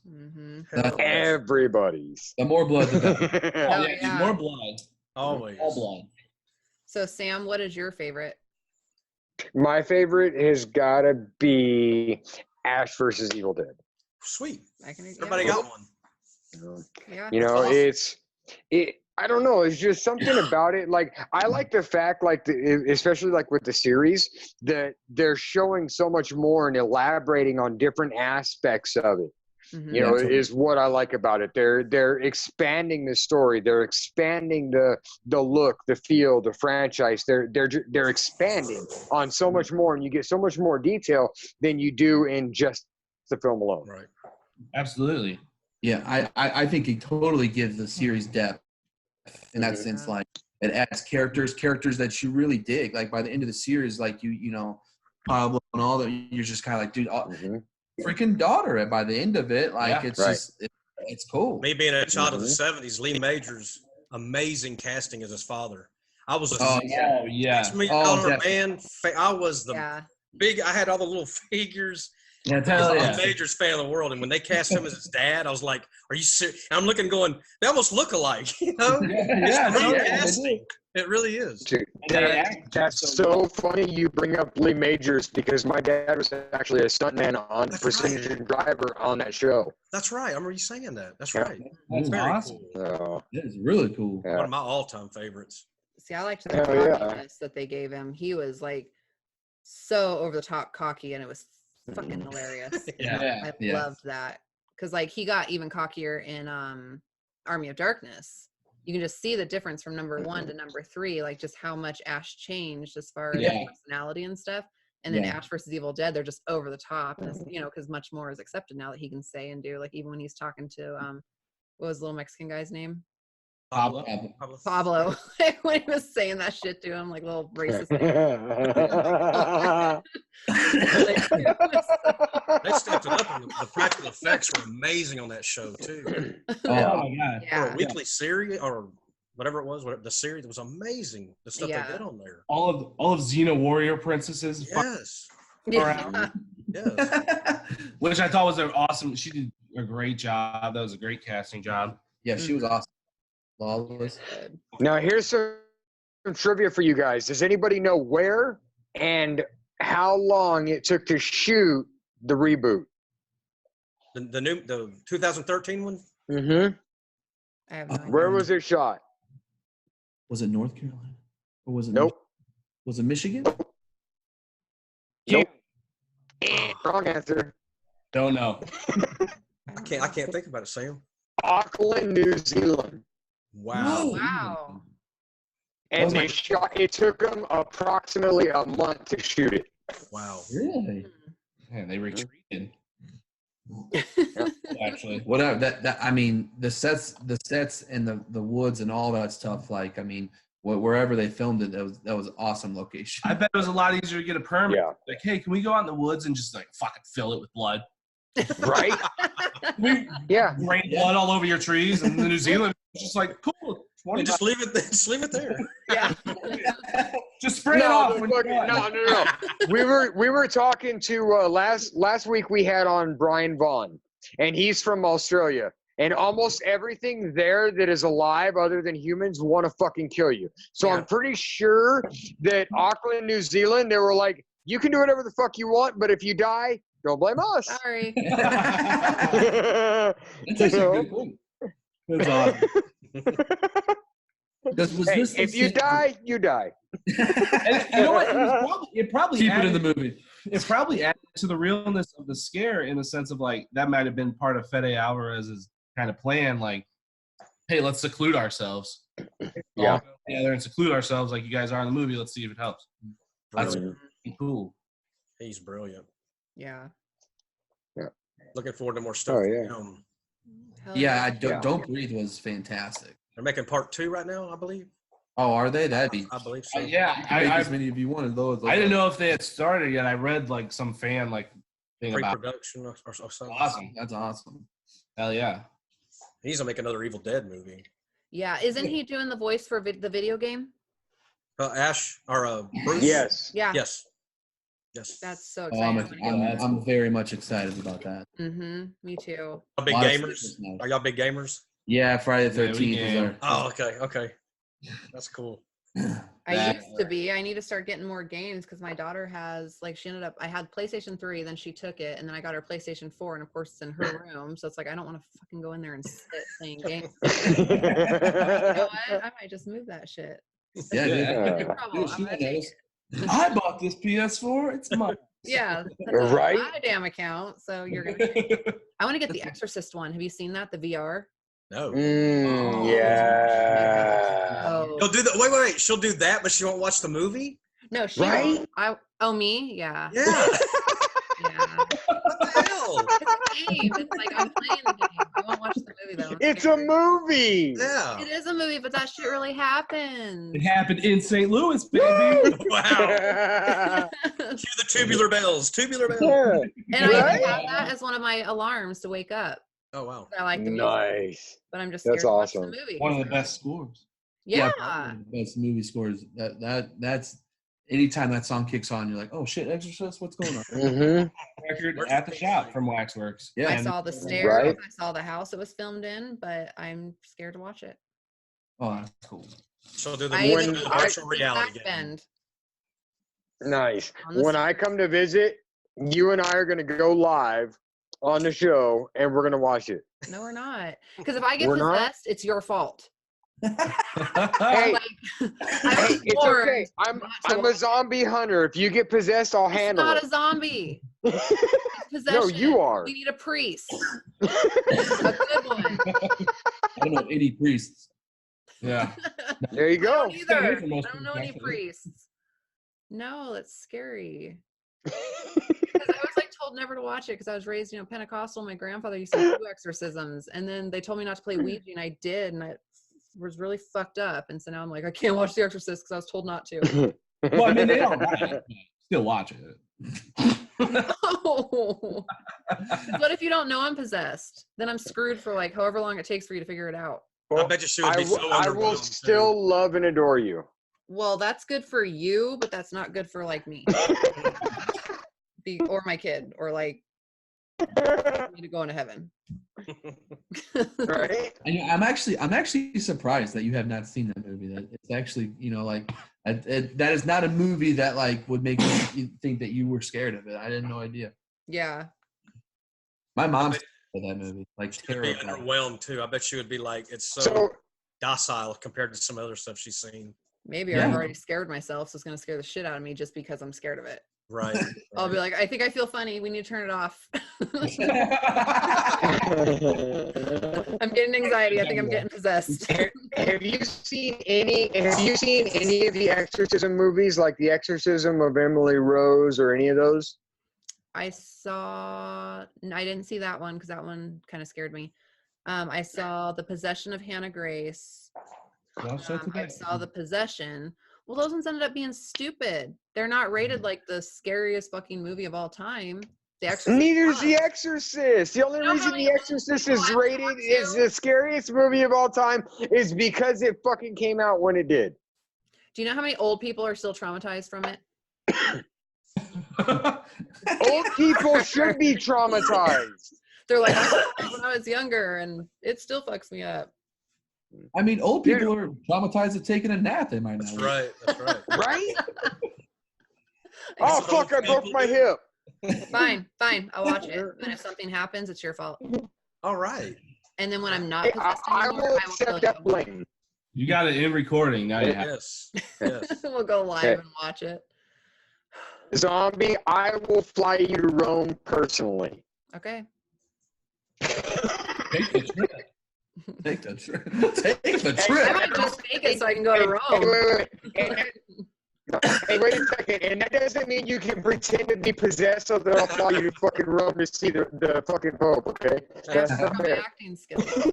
Everybody's. The more blood, the better. Oh, yeah. More blood. Always. All blood. So Sam, what is your favorite? My favorite has got to be Ash versus Evil Dead. Sweet. Everybody got one. Yeah. You know, awesome. I don't know. It's just something about it. Like, I like the fact, like, especially like with the series, that they're showing so much more and elaborating on different aspects of it. Mm-hmm. You know, is what I like about it. They're expanding the story. They're expanding the look, the feel, the franchise. They're expanding on so much more, and you get so much more detail than you do in just the film alone. Right. Absolutely. Yeah, I think it totally gives the series depth in that sense. Like, it adds characters that you really dig. Like, by the end of the series, like you know, Pablo and all that, you're just kind of like, dude, freaking daughter. And by the end of it, like, it's just it's cool. Me being a child of the 70s, Lee Majors, amazing casting as his father. I was a $6 million man. I was the big. I had all the little figures. Yeah, the Majors fan of the world, and when they cast him as his dad, I was like, "Are you serious?" I'm looking, going, "They almost look alike," you know? It's great casting. It really is. Dude, that's so funny you bring up Lee Majors, because my dad was actually a stuntman on Precision Driver on that show. That's right. I remember you saying that. That's right. That's very awesome. cool. It is really cool. One of my all-time favorites. See, I liked the cockiness that they gave him. He was like so over the top cocky, and it was fucking hilarious. I loved that, because like he got even cockier in Army of Darkness. You can just see the difference from number 1 to number 3, like just how much Ash changed as far as personality and stuff. And then Ash versus Evil Dead, they're just over the top, and you know, because much more is accepted now that he can say and do. Like, even when he's talking to what was the little Mexican guy's name? Pablo. When he was saying that shit to him, like little racist. They stepped it up, and the practical effects were amazing on that show too. Oh my god! For a weekly series or whatever it was, the series was amazing. The stuff they did on there. All of Xena warrior princesses. Yes. Yes. Which I thought was awesome. She did a great job. That was a great casting job. Yeah, she was awesome. Flawless. Now, here's some trivia for you guys. Does anybody know where and how long it took to shoot the reboot? The 2013 one? Mm-hmm. I have no idea. Where was it shot? Was it North Carolina? Or was it? Nope. Was it Michigan? Nope. Wrong answer. Don't know. I can't think about it, Sam. Auckland, New Zealand. Wow. Wow. And it took them approximately a month to shoot it. Wow. Really? Yeah, they retreated. Actually, whatever. That I mean, the sets and the woods and all that stuff. Like, I mean, wherever they filmed it, that was an awesome location. I bet it was a lot easier to get a permit. Yeah. Like, hey, can we go out in the woods and just like fucking fill it with blood? Right? We Yeah. rain blood all over your trees, and in New Zealand, it's just like cool. And just leave it. Just leave it there. Yeah. Just spray it off. No. We were talking to last week. We had on Brian Vaughn, and he's from Australia. And almost everything there that is alive, other than humans, want to fucking kill you. So I'm pretty sure that Auckland, New Zealand, they were like, you can do whatever the fuck you want, but if you die, don't blame us. Sorry. That's actually a good point. That's awesome. If you die, you die. And you know what? It probably keep added, it in the movie. It probably added to the realness of the scare, in the sense of like that might have been part of Fede Alvarez's kind of plan. Like, hey, let's seclude ourselves. Yeah. Together and seclude ourselves like you guys are in the movie. Let's see if it helps. That's cool. He's brilliant. Yeah. Looking forward to more stuff. Oh, yeah. Yeah, Don't Breathe was fantastic. They're making part 2 right now, I believe. Oh, are they? That'd be. I believe so. Yeah, As many of you wanted those. I didn't know if they had started yet. I read like some fan like thing about Pre-production or something. Awesome. That's awesome. Hell yeah. He's gonna make another Evil Dead movie. Yeah, isn't he doing the voice for the video game? Ash or Bruce? Yes. Yeah. Yes. That's so Oh, exciting. I'm very much excited about that. Me too. Y'all big gamers? Are y'all big gamers? Yeah, Friday the 13th is our. Oh, okay. That's cool. I used to be. I need to start getting more games because my daughter has, like, she ended up, I had PlayStation 3, then she took it, and then I got her PlayStation 4, and of course it's in her room, so it's like, I don't want to fucking go in there and sit playing games. You know what? I might just move that shit. Yeah, No problem. I'm gonna take it. I bought this PS4. It's mine. Yeah, that's Right? my damn account, so you're going to I want to get the Exorcist one. Have you seen that, the VR? No. Yeah. Oh. She'll do that. Wait. She'll do that, but she won't watch the movie? No, she Right? won't. Me? Yeah. Yeah. Yeah. What the hell? It's a game. It's like I'm playing the game. I won't watch the movie though. It's a movie. Yeah. It is a movie, but that shit really happened. It happened in St. Louis, baby. Wow. Cue the tubular bells. Tubular bells. Yeah. And I even have that as one of my alarms to wake up. Oh, wow. I like the music, Nice. but I'm just scared That's to watch the awesome. movie. One of the best scores. Yeah. Best movie scores. That's anytime that song kicks on, you're like, oh shit, Exorcist, what's going on? Mm-hmm. Record at the shop from Waxworks. Yeah, I saw the stairs. Right. I saw the house it was filmed in, but I'm scared to watch it. Oh, that's cool. She'll do the I even virtual reality game. Bend. Nice. On the When I come to visit, you and I are going to go live on the show, and we're going to watch it. No, we're not. Because if I get We're not? possessed, it's your fault. Hey, Like, hey, it's okay. I'm a zombie hunter. If you get possessed, I'll It's handle not it. a zombie. It's possession. No, you are. We need a priest. A good one. I don't know any priests. Yeah. There you I go. don't either. for I most don't know people, any actually. priests. No, that's scary. Because I was like told never to watch it because I was raised, Pentecostal. My grandfather used to do exorcisms, and then they told me not to play Ouija, and I did, and I was really fucked up. And so now I'm like, I can't watch The Exorcist because I was told not to. Well, I mean, they don't right. Still watch it. Oh. What if you don't know I'm possessed? Then I'm screwed for like however long it takes for you to figure it out. I bet you she would be so I will underwhelmed, still love and adore you. Well, that's good for you, but that's not good for like me. Or my kid, or like me to go into heaven. Right? I'm actually surprised that you have not seen that movie. That it's actually, that is not a movie that like would make you think that you were scared of it. I had no idea. Yeah. My mom's scared of that movie, like She would be terrified. underwhelmed too. I bet she would be like, it's so, So, docile compared to some other stuff she's seen. Maybe Yeah. I've already scared myself, so it's gonna scare the shit out of me just because I'm scared of it. Right. I'll be like, I think I feel funny. We need to turn it off. I'm getting anxiety. I think I'm getting possessed. have you seen any of the exorcism movies, like The Exorcism of Emily Rose or any of those? I didn't see that one because that one kind of scared me. I saw The Possession of Hannah Grace. I saw The Possession. Well, those ones ended up being stupid. They're not rated like the scariest fucking movie of all time. The Exorcist. Neither's The Exorcist. The only reason The Exorcist is rated is the scariest movie of all time is because it fucking came out when it did. Do you know how many old people are still traumatized from it? Old people should be traumatized. They're like, when I was younger, and it still fucks me up. I mean, old people are traumatized of taking a nap. They might not. That's right. That's right. Right? Oh, fuck, I broke my hip. Fine. I'll watch it. And if something happens, it's your fault. All right. And then when I'm not Hey, possessed I anymore, will I will kill accept that you. blame. You got it in recording. Now you have Yes. Yes. We'll go live Okay. and watch it. Zombie, I will fly you to Rome personally. Okay. Take the trip. Take the trip. Take the I trip. might just fake it so I can go to Hey, Rome. wait. Hey, wait a second. And that doesn't mean you can pretend to be possessed so they'll follow you to fucking Rome to see the fucking Pope, okay? That's Ask not for my fair. acting skills.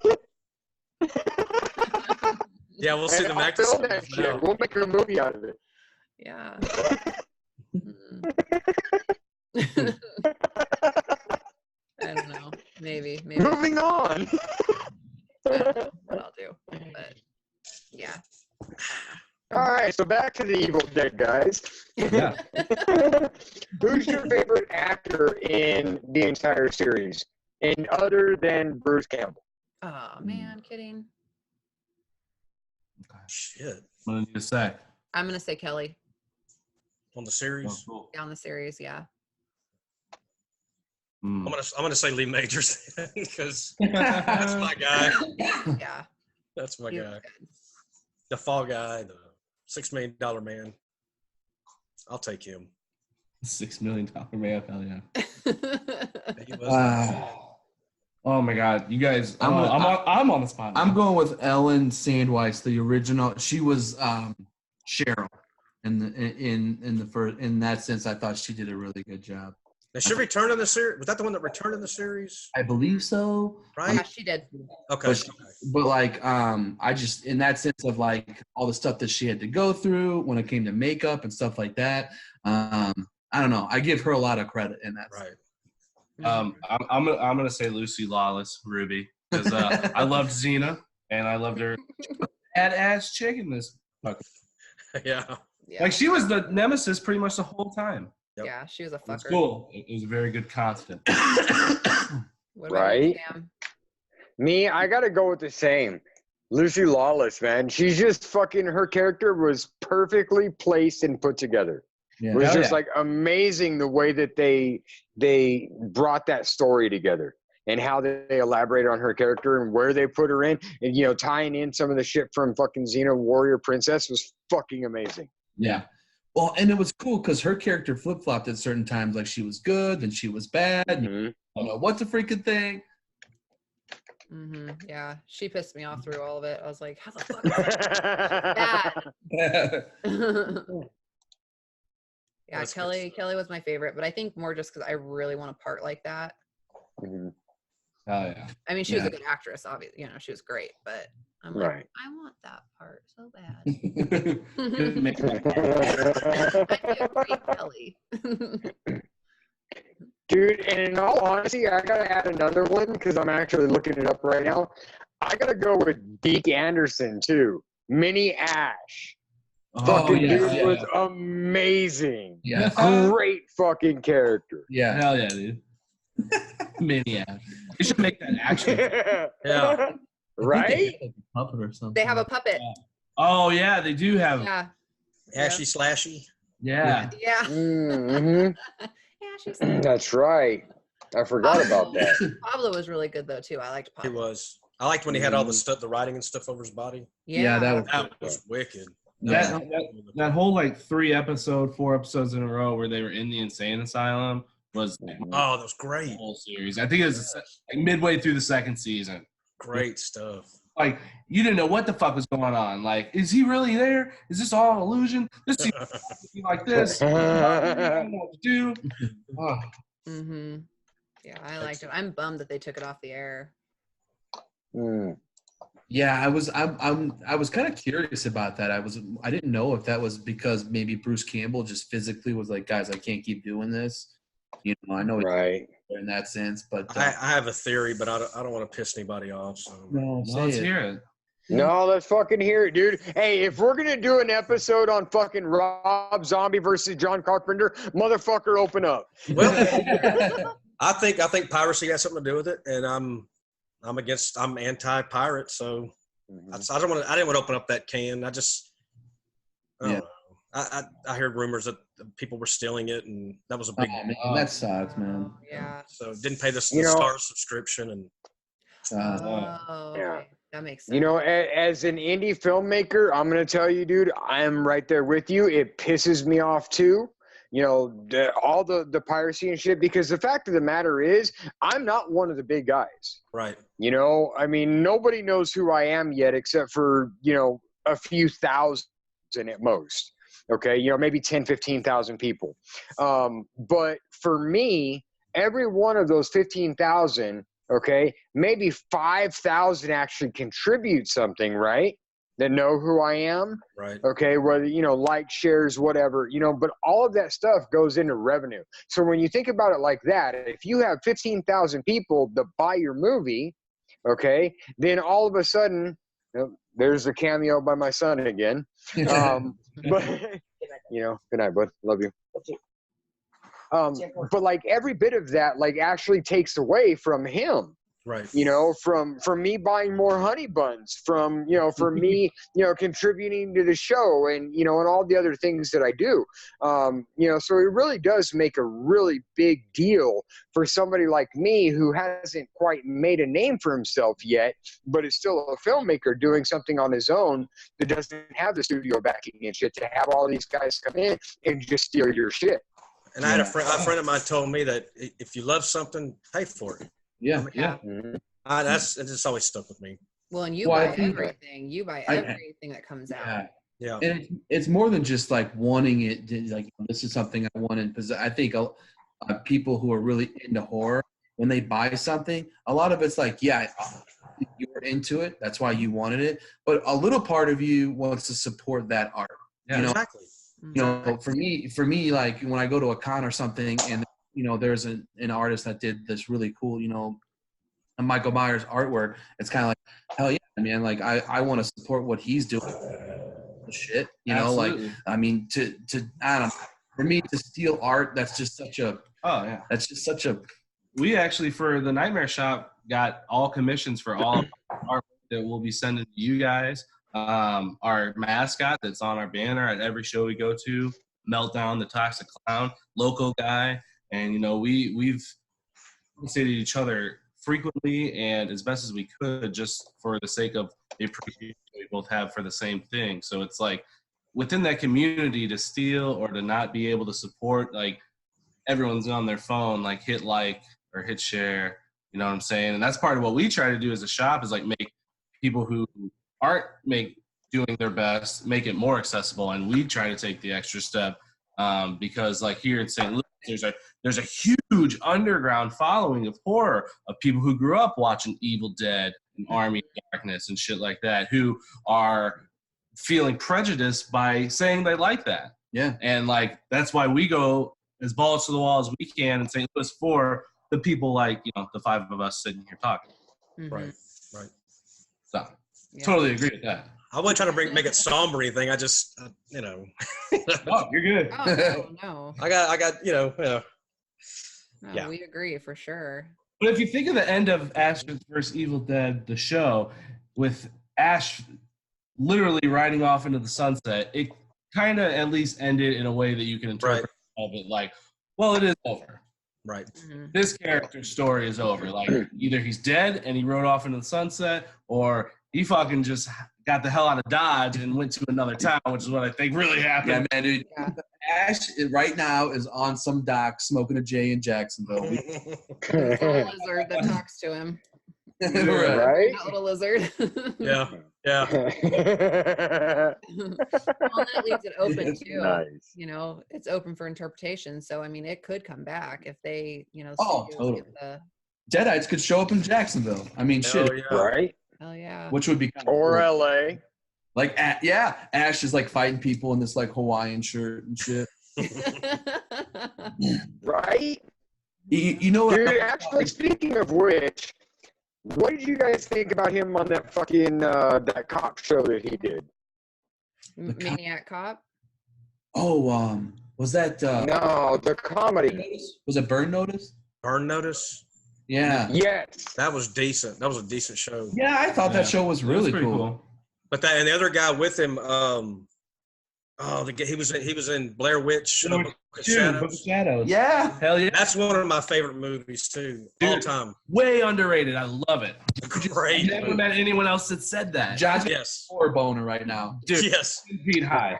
Yeah, we'll see And them I'll acting film that skills now. shit. We'll make a movie out of it. Yeah. I don't know. Maybe. Moving on. I don't know what I'll do. But yeah. All right, so back to the Evil Dead, guys. Yeah. Who's your favorite actor in the entire series, and other than Bruce Campbell? Oh man, kidding. Shit. I'm gonna need a sec. I'm gonna say Kelly. On the series. Oh, cool. On the series, yeah. Mm. I'm gonna say Lee Majors because that's my guy. Yeah. That's my He was guy. good. The Fall Guy, the $6 Million Man. I'll take him. $6 million man. Hell yeah. He was Oh my God, you guys! I'm I'm on the spot. I'm going with Ellen Sandweiss, the original. She was Cheryl in the first. In that sense, I thought she did a really good job. Now, she returned in the series. Was that the one that returned in the series? I believe so. Right? Yeah, she did. Okay. But like I just in that sense of like all the stuff that she had to go through when it came to makeup and stuff like that. I don't know. I give her a lot of credit in that. Right. I'm gonna say Lucy Lawless, Ruby, because I loved Xena and I loved her badass chick in this. Yeah. Yeah. Like she was the nemesis pretty much the whole time. Yep. Yeah, she was a It was fucker. cool. It was a very good constant. What about you, Right? Sam? Me, I gotta go with the same. Lucy Lawless, man. She's just fucking. Her character was perfectly placed and put together. Yeah. It was Hell just yeah. like amazing the way that they brought that story together and how they elaborated on her character and where they put her in, and tying in some of the shit from fucking Xena Warrior Princess was fucking amazing. Yeah. Well, and it was cool because her character flip flopped at certain times. Like she was good, then she was bad. And you don't know what the freaking thing. Yeah, she pissed me off through all of it. I was like, how the fuck is that bad? Yeah, That's good Kelly was my favorite, but I think more just because I really want a part like that. Mhm. Hell yeah. I mean, she was Yeah. a good actress, obviously. She was great, but I'm like, Right. I want that part so bad. Good mix. I'd be a great Kelly. Dude, and in all honesty, I gotta add another one because I'm actually looking it up right now. I gotta go with Deke Anderson too. Mini Ash. Fucking yeah, dude yeah. was amazing. Yeah. Great fucking character. Yeah. Hell yeah, dude. Maniac. You should make that action. Yeah. Right? Puppet or something. They have a puppet. Oh yeah, they do have. Yeah. Ashy Slashy. Yeah. Yeah. hmm Yeah, she's That's right. I forgot about that. Pablo was really good though too. I liked He Pablo. was. I liked when he had all the stuff, the writing and stuff over his body. Yeah, that was That was wicked. That whole like 4 episodes in a row where they were in the insane asylum was like, Oh, that was the great. whole series. I think it was like midway through the second season. Great stuff. Like you didn't know what the fuck was going on. Like, is he really there? Is this all an illusion? This seems like this. I don't know what to do. Oh, Yeah, I liked it. I'm bummed that they took it off the air. Mm. Yeah, I was kind of curious about that. I didn't know if that was because maybe Bruce Campbell just physically was like, guys, I can't keep doing this. I know he's Right. in that sense, but I have a theory, but I don't want to piss anybody off. So. no, well, let's hear it. No, let's fucking hear it, dude. Hey, if we're gonna do an episode on fucking Rob Zombie versus John Carpenter, motherfucker, open up. Well, I think piracy has something to do with it, and I'm anti-pirate, so I didn't want to open up that can. I don't know. I heard rumors that people were stealing it, and that was a big. Man, that sucks, man. Yeah. So didn't pay the You know- Star subscription, and Oh, Yeah. okay. That makes sense. As an indie filmmaker, I'm gonna tell you, dude, I'm right there with you. It pisses me off too. All the piracy and shit, because the fact of the matter is, I'm not one of the big guys. right. I mean, nobody knows who I am yet except for, a few thousand at most. Okay. You know, maybe 10, 15,000 people. But for me, every one of those 15,000, okay, maybe 5,000 actually contribute something, right? That know who I am. Right. Okay. Whether, you know, like, shares, whatever, you know, but all of that stuff goes into revenue. So when you think about it like that, if you have 15,000 people that buy your movie, okay, then all of a sudden, you know, there's a cameo by my son again. But, you know, good night, bud. Love you. But like every bit of that, like actually takes away from him. Right. You know, from me buying more honey buns, from, you know, for me, you know, contributing to the show and, you know, and all the other things that I do. You know, so it really does make a really big deal for somebody like me who hasn't quite made a name for himself yet, but is still a filmmaker doing something on his own that doesn't have the studio backing and shit, to have all these guys come in and just steal your shit. And I had a friend of mine told me that if you love something, pay for it. Yeah. That's it. Just always stuck with me. Well, and you buy everything. You buy everything that comes out. Yeah. And it's more than just like wanting it. Like, this is something I wanted, because I think people who are really into horror, when they buy something, a lot of it's like, yeah, you're into it. That's why you wanted it. But a little part of you wants to support that art. Yeah, you know? exactly. You know, for me, like when I go to a con or something, and you know, there's an artist that did this really cool, you know, Michael Myers artwork. It's kind of like, hell yeah, man! Like I want to support what he's doing. Shit, you know, Absolutely. like I mean, to I don't know. For me to steal art, that's just such a. Oh yeah. That's just such a. We actually, for the Nightmare Shop, got all commissions for all of our art that we'll be sending to you guys. Our mascot that's on our banner at every show we go to, Meltdown, the Toxic Clown, local guy. And, you know, we've said to each other frequently and as best as we could, just for the sake of the appreciation we both have for the same thing. So it's like within that community, to steal or to not be able to support, like everyone's on their phone, like hit like or hit share, you know what I'm saying? And that's part of what we try to do as a shop, is like make people who aren't doing their best, make it more accessible. And we try to take the extra step because like here in St. Louis, there's a huge underground following of horror, of people who grew up watching Evil Dead and Army of Darkness and shit like that, who are feeling prejudiced by saying they like that. Yeah. And like, that's why we go as balls to the wall as we can in St. Louis for the people like, you know, the five of us sitting here talking. Mm-hmm. Right. So totally agree with that. I wasn't trying to make it somber or anything. I just, you know. Oh, you're good. Oh, no. I got, you know. No, Yeah. we agree for sure. But if you think of the end of Ash vs. Evil Dead, the show, with Ash literally riding off into the sunset, it kind of at least ended in a way that you can interpret of it like, well, it is over. Right. Mm-hmm. This character's story is over. Like, either he's dead and he rode off into the sunset, or he fucking just got the hell out of Dodge and went to another town, which is what I think really happened. Yeah, man, dude. Yeah. Ash right now is on some dock smoking a J in Jacksonville. There's a little lizard that talks to him. Right? That little lizard. Yeah. Well, that leaves it open It's too. nice. You know, it's open for interpretation. So I mean, it could come back if they, you know, Oh, studios totally. give the. Deadites could show up in Jacksonville. I mean, shit. Oh, yeah. Right? Hell yeah. Which would be kind of Or cool. LA. Like, yeah, Ash is like fighting people in this like Hawaiian shirt and shit. Right? You know what? Dude, actually, speaking of which, what did you guys think about him on that fucking that cop show that he did? Maniac Cop. Oh, was that No, the comedy. was it Burn Notice? Burn Notice. Yeah. Yes. That was decent. That was a decent show. Yeah, I thought that show was It was really pretty cool. But that and the other guy with him, he was in Blair Witch, Book of Dude, Book of Shadows. Shadows. Yeah. Hell yeah. That's one of my favorite movies too, all Dude. time. Way underrated. I love it. Great. I've never met anyone else that said that. John's Yes. a boner right now. Dude, Yes. feet high.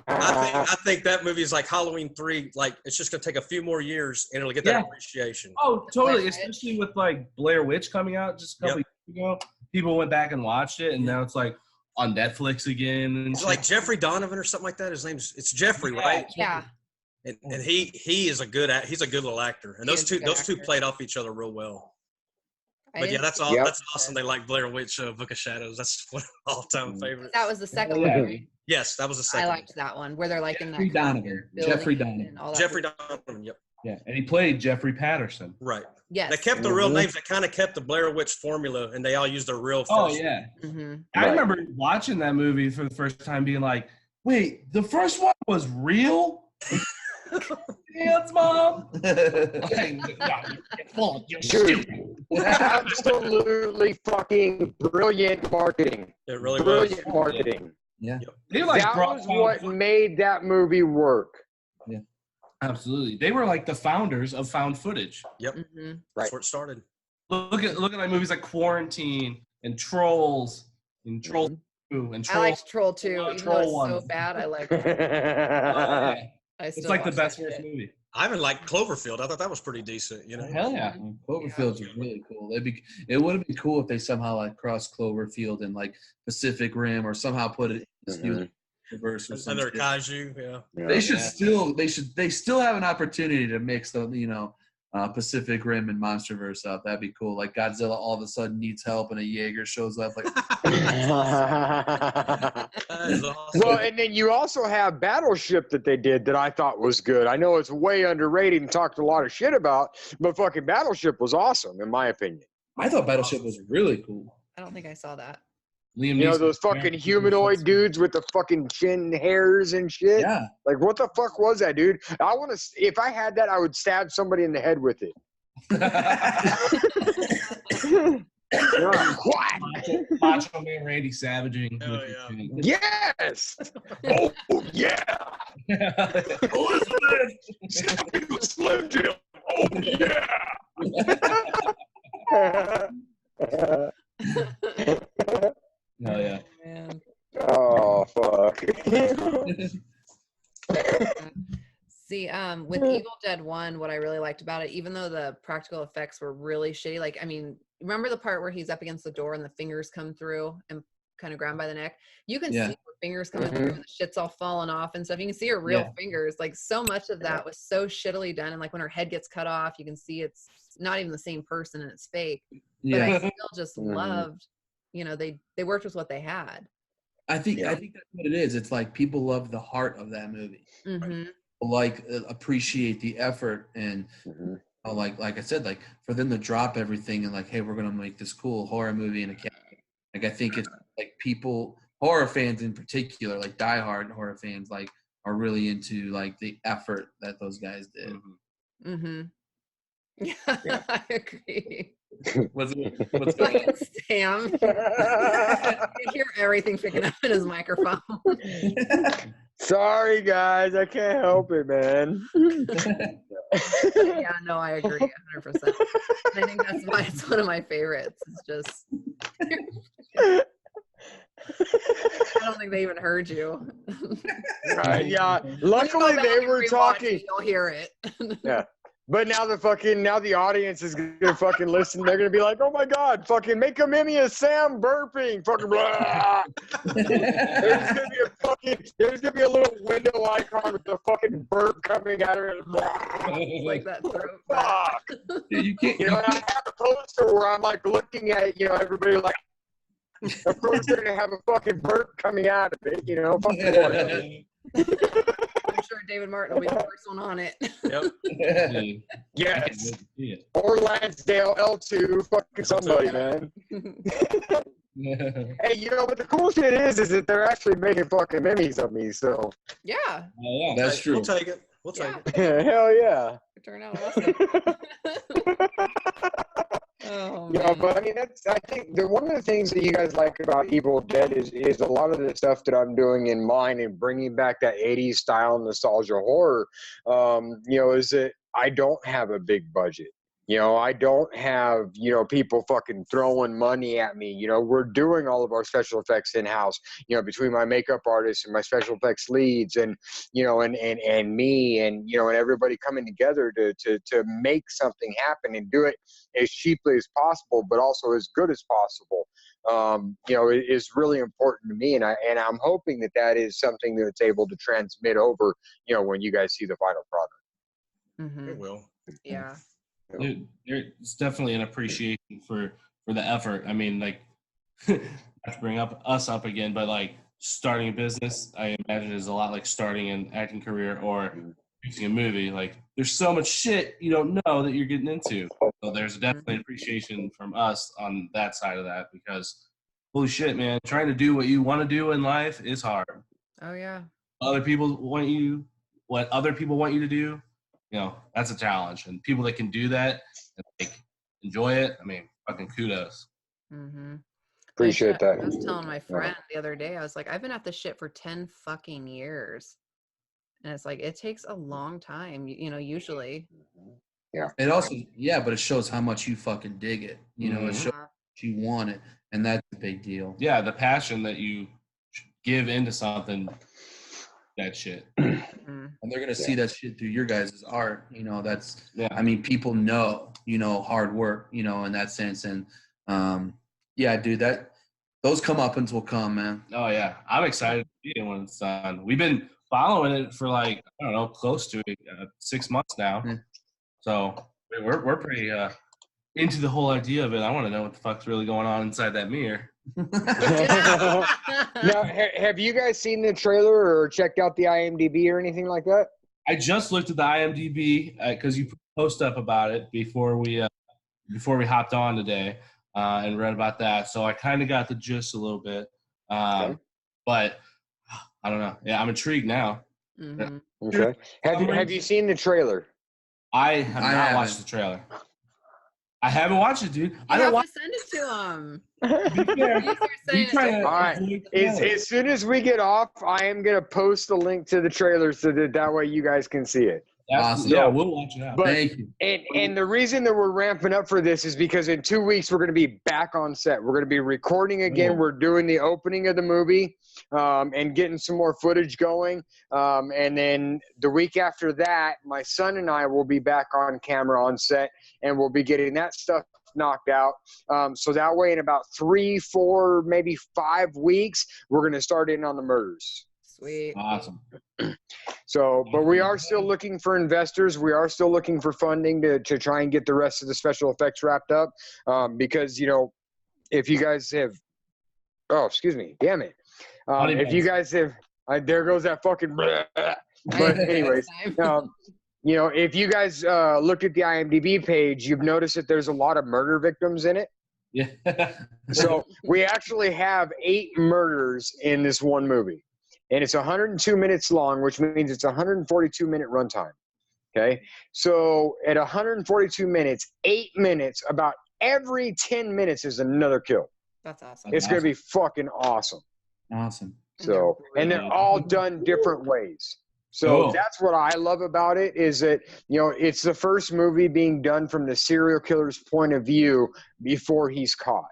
I think that movie is like Halloween 3. Like it's just gonna take a few more years and it'll get that Yeah. appreciation. Oh, totally. Blair Witch. Especially with like Blair Witch coming out just a couple years ago. People went back and watched it, and now it's like, on Netflix again. And It's like Jeffrey Donovan or something like that. It's Jeffrey, right? Yeah. And he is a good little actor. And those two played off each other real well. But yeah, that's all. Yep. That's awesome. They like Blair Witch, Book of Shadows. That's one of my all-time favorites. That was the second Yeah. one, right? Yes, that was the second. I liked that one where they're like in that Jeffrey Donovan. building Jeffrey and Donovan. all that Jeffrey weird- Donovan. Yep. Yeah, and he played Jeffrey Patterson. Right. Yes. They kept the real names. They kind of kept the Blair Witch formula, and they all used their real. Oh first yeah, Mhm. I remember watching that movie for the first time, being like, "Wait, the first one was real." Dance, mom. Dude, absolutely fucking brilliant marketing. It really was. Brilliant marketing. Yeah. They like That brought was what made that movie work. absolutely. They were like the founders of found footage. Yep. Mhm. That's where it started. Look at like movies like Quarantine and Trolls and Trolls 2 and I Trolls. liked Troll 2, even Troll though it's one. so bad. I liked it. It's like the best worst movie. I even like Cloverfield. I thought that was pretty decent. You know. Hell yeah. Cloverfield's really cool. It would have been cool if they somehow like crossed Cloverfield and like Pacific Rim or somehow put it in universe or And something. they're kaiju. Yeah. They should they still have an opportunity to mix the Pacific Rim and Monsterverse up. That'd be cool. Like Godzilla all of a sudden needs help and a Jaeger shows up. Like That is awesome. Well, and then you also have Battleship that they did that I thought was good. I know it's way underrated and talked a lot of shit about, but fucking Battleship was awesome in my opinion. I thought Battleship was really cool. I don't think I saw that. Liam You know Neeson. those fucking humanoid dudes with the fucking chin hairs and shit. Yeah. Like what the fuck was that, dude? I want to. If I had that, I would stab somebody in the head with it. What? Macho Man Randy Savaging. Hell with yeah. his Yes. Oh yeah. Elizabeth, stop me with Slim Jim. Oh yeah. Hell yeah. Man. Oh fuck. See, with Evil Dead 1, what I really liked about it, even though the practical effects were really shitty, like, I mean, remember the part where he's up against the door and the fingers come through and kind of grab him by the neck? You can see her fingers coming through and the shit's all falling off and stuff. You can see her real fingers. Like, so much of that was so shittily done. And, like, when her head gets cut off, you can see it's not even the same person and it's fake. But I still just loved, they worked with what they had. I think that's what it is. It's like people love the heart of that movie. Mm-hmm. Like appreciate the effort and like I said, like for them to drop everything and like, hey, we're gonna make this cool horror movie in a cat. Like I think it's like people, horror fans in particular, like diehard horror fans, like are really into like the effort that those guys did. Mm-hmm. Yeah, I agree. What's Fucking Sam. You hear everything picking up in his microphone. Sorry guys, I can't help it, man. Yeah, no, I agree 100%. I think that's why it's one of my favorites. It's just I don't think they even heard you. Yeah, When you luckily go back they and were rewatch talking. it, you'll hear it. Yeah. But now the audience is gonna fucking listen. They're gonna be like, "Oh my god, fucking make a meme of Sam burping, fucking." Blah. There's gonna be a little window icon with the fucking burp coming out of it. Like that throat. Fuck. You can't. And I have a poster where I'm like looking at everybody like. Of course, they're gonna have a fucking burp coming out of it. Fuck it. I'm sure David Martin will be the first one on it. Yep. Yes. Or Lansdale L2, fucking somebody, man. Hey, but the cool shit is that they're actually making fucking memes of me, so. Yeah. That's true. We'll take it. We'll take it. Hell yeah. It turned out awesome. Oh, Yeah, man. but I mean, I think one of the things that you guys like about Evil Dead is a lot of the stuff that I'm doing in mine and bringing back that 80s style nostalgia horror, is that I don't have a big budget. I don't have, people fucking throwing money at me. We're doing all of our special effects in-house, between my makeup artists and my special effects leads and me and everybody coming together to make something happen and do it as cheaply as possible, but also as good as possible. is really important to me, and I'm hoping that is something that's able to transmit over, when you guys see the final product. Mm-hmm. It will. Yeah. Dude, it's definitely an appreciation for the effort. I mean, like, not to bring us up again, but like starting a business, I imagine is a lot like starting an acting career or producing a movie. Like, there's so much shit you don't know that you're getting into. So there's definitely an appreciation from us on that side of that, because holy shit, man, trying to do what you want to do in life is hard. Oh yeah. What other people want you to do, that's a challenge. And people that can do that and like enjoy it, I mean, fucking kudos. Mm-hmm. Appreciate that. I was telling my friend the other day, I was like, I've been at this shit for 10 fucking years. And it's like, it takes a long time, usually. Yeah. It also, but it shows how much you fucking dig it. It shows you want it. And that's a big deal. Yeah, the passion that you give into something, that shit. And they're going to see that shit through your guys' art. That's, yeah. I mean, people know, hard work, in that sense. And, dude, those comeuppance will come, man. Oh, yeah. I'm excited to see it when it's done. We've been following it for like, I don't know, close to 6 months now. Yeah. So we're pretty into the whole idea of it. I want to know what the fuck's really going on inside that mirror. Now, have you guys seen the trailer or checked out the IMDb or anything like that? I just looked at the IMDb because you post up about it before we hopped on today and read about that. So I kind of got the gist a little bit, but I don't know. Yeah, I'm intrigued now. Mm-hmm. Okay. Have you seen the trailer? I have not watched the trailer. I haven't watched it, dude. I don't want to send it to him. All right. As soon as we get off, I am going to post a link to the trailer so that way you guys can see it. Awesome. Yeah, we'll watch it out. Thank you. And the reason that we're ramping up for this is because in 2 weeks we're going to be back on set. We're going to be recording again. Ooh. We're doing the opening of the movie and getting some more footage going. And then the week after that, my son and I will be back on camera on set, and we'll be getting that stuff knocked out. So that way in about 3, 4, maybe 5 weeks, we're going to start in on the murders. Sweet. Awesome. So, but we are still looking for investors. We are still looking for funding to try and get the rest of the special effects wrapped up. Because, if you guys have, excuse me, damn it. If you guys have, there goes that fucking, but anyways, if you guys looked at the IMDb page, you've noticed that there's a lot of murder victims in it. Yeah. So we actually have 8 murders in this one movie. And it's 102 minutes long, which means it's 142-minute runtime. Okay? So at 142 minutes, 8 minutes, about every 10 minutes is another kill. That's awesome. It's going to be fucking awesome. Awesome. So, and they're all done different ways. So that's what I love about it, is that, it's the first movie being done from the serial killer's point of view before he's caught.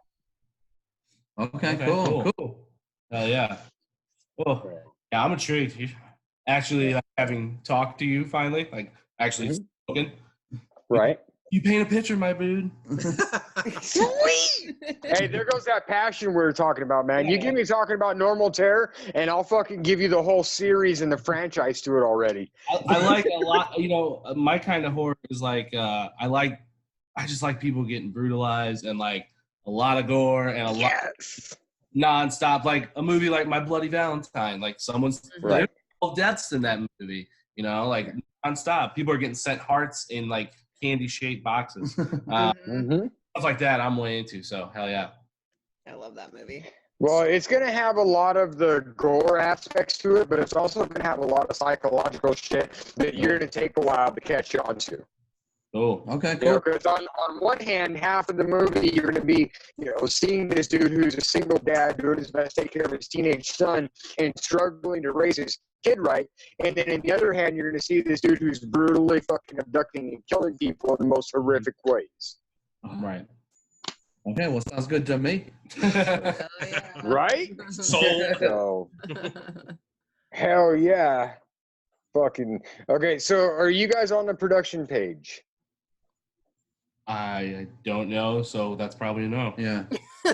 Okay, cool. Yeah. Well, yeah, I'm intrigued. Actually, having talked to you finally, spoken. Right. You paint a picture, my dude. Sweet. Hey, there goes that passion we were talking about, man. You get me talking about Normal Terror, and I'll fucking give you the whole series and the franchise to it already. I like a lot. My kind of horror is like I just like people getting brutalized and like a lot of gore and a lot nonstop. Like a movie like My Bloody Valentine. Like someone's there's 12 deaths in that movie. Like nonstop. People are getting sent hearts in like candy-shaped boxes. Stuff like that I'm way into, so hell yeah. I love that movie. Well, it's going to have a lot of the gore aspects to it, but it's also going to have a lot of psychological shit that you're going to take a while to catch on to. Oh, okay, cool. Because on one hand, half of the movie, you're going to be, seeing this dude who's a single dad doing his best to take care of his teenage son and struggling to raise his kid right. And then on the other hand, you're going to see this dude who's brutally fucking abducting and killing people in the most horrific ways. Right. Okay, well, sounds good to me. Right? So. Hell yeah. Fucking. Okay, so are you guys on the production page? I don't know, so that's probably a no. Yeah.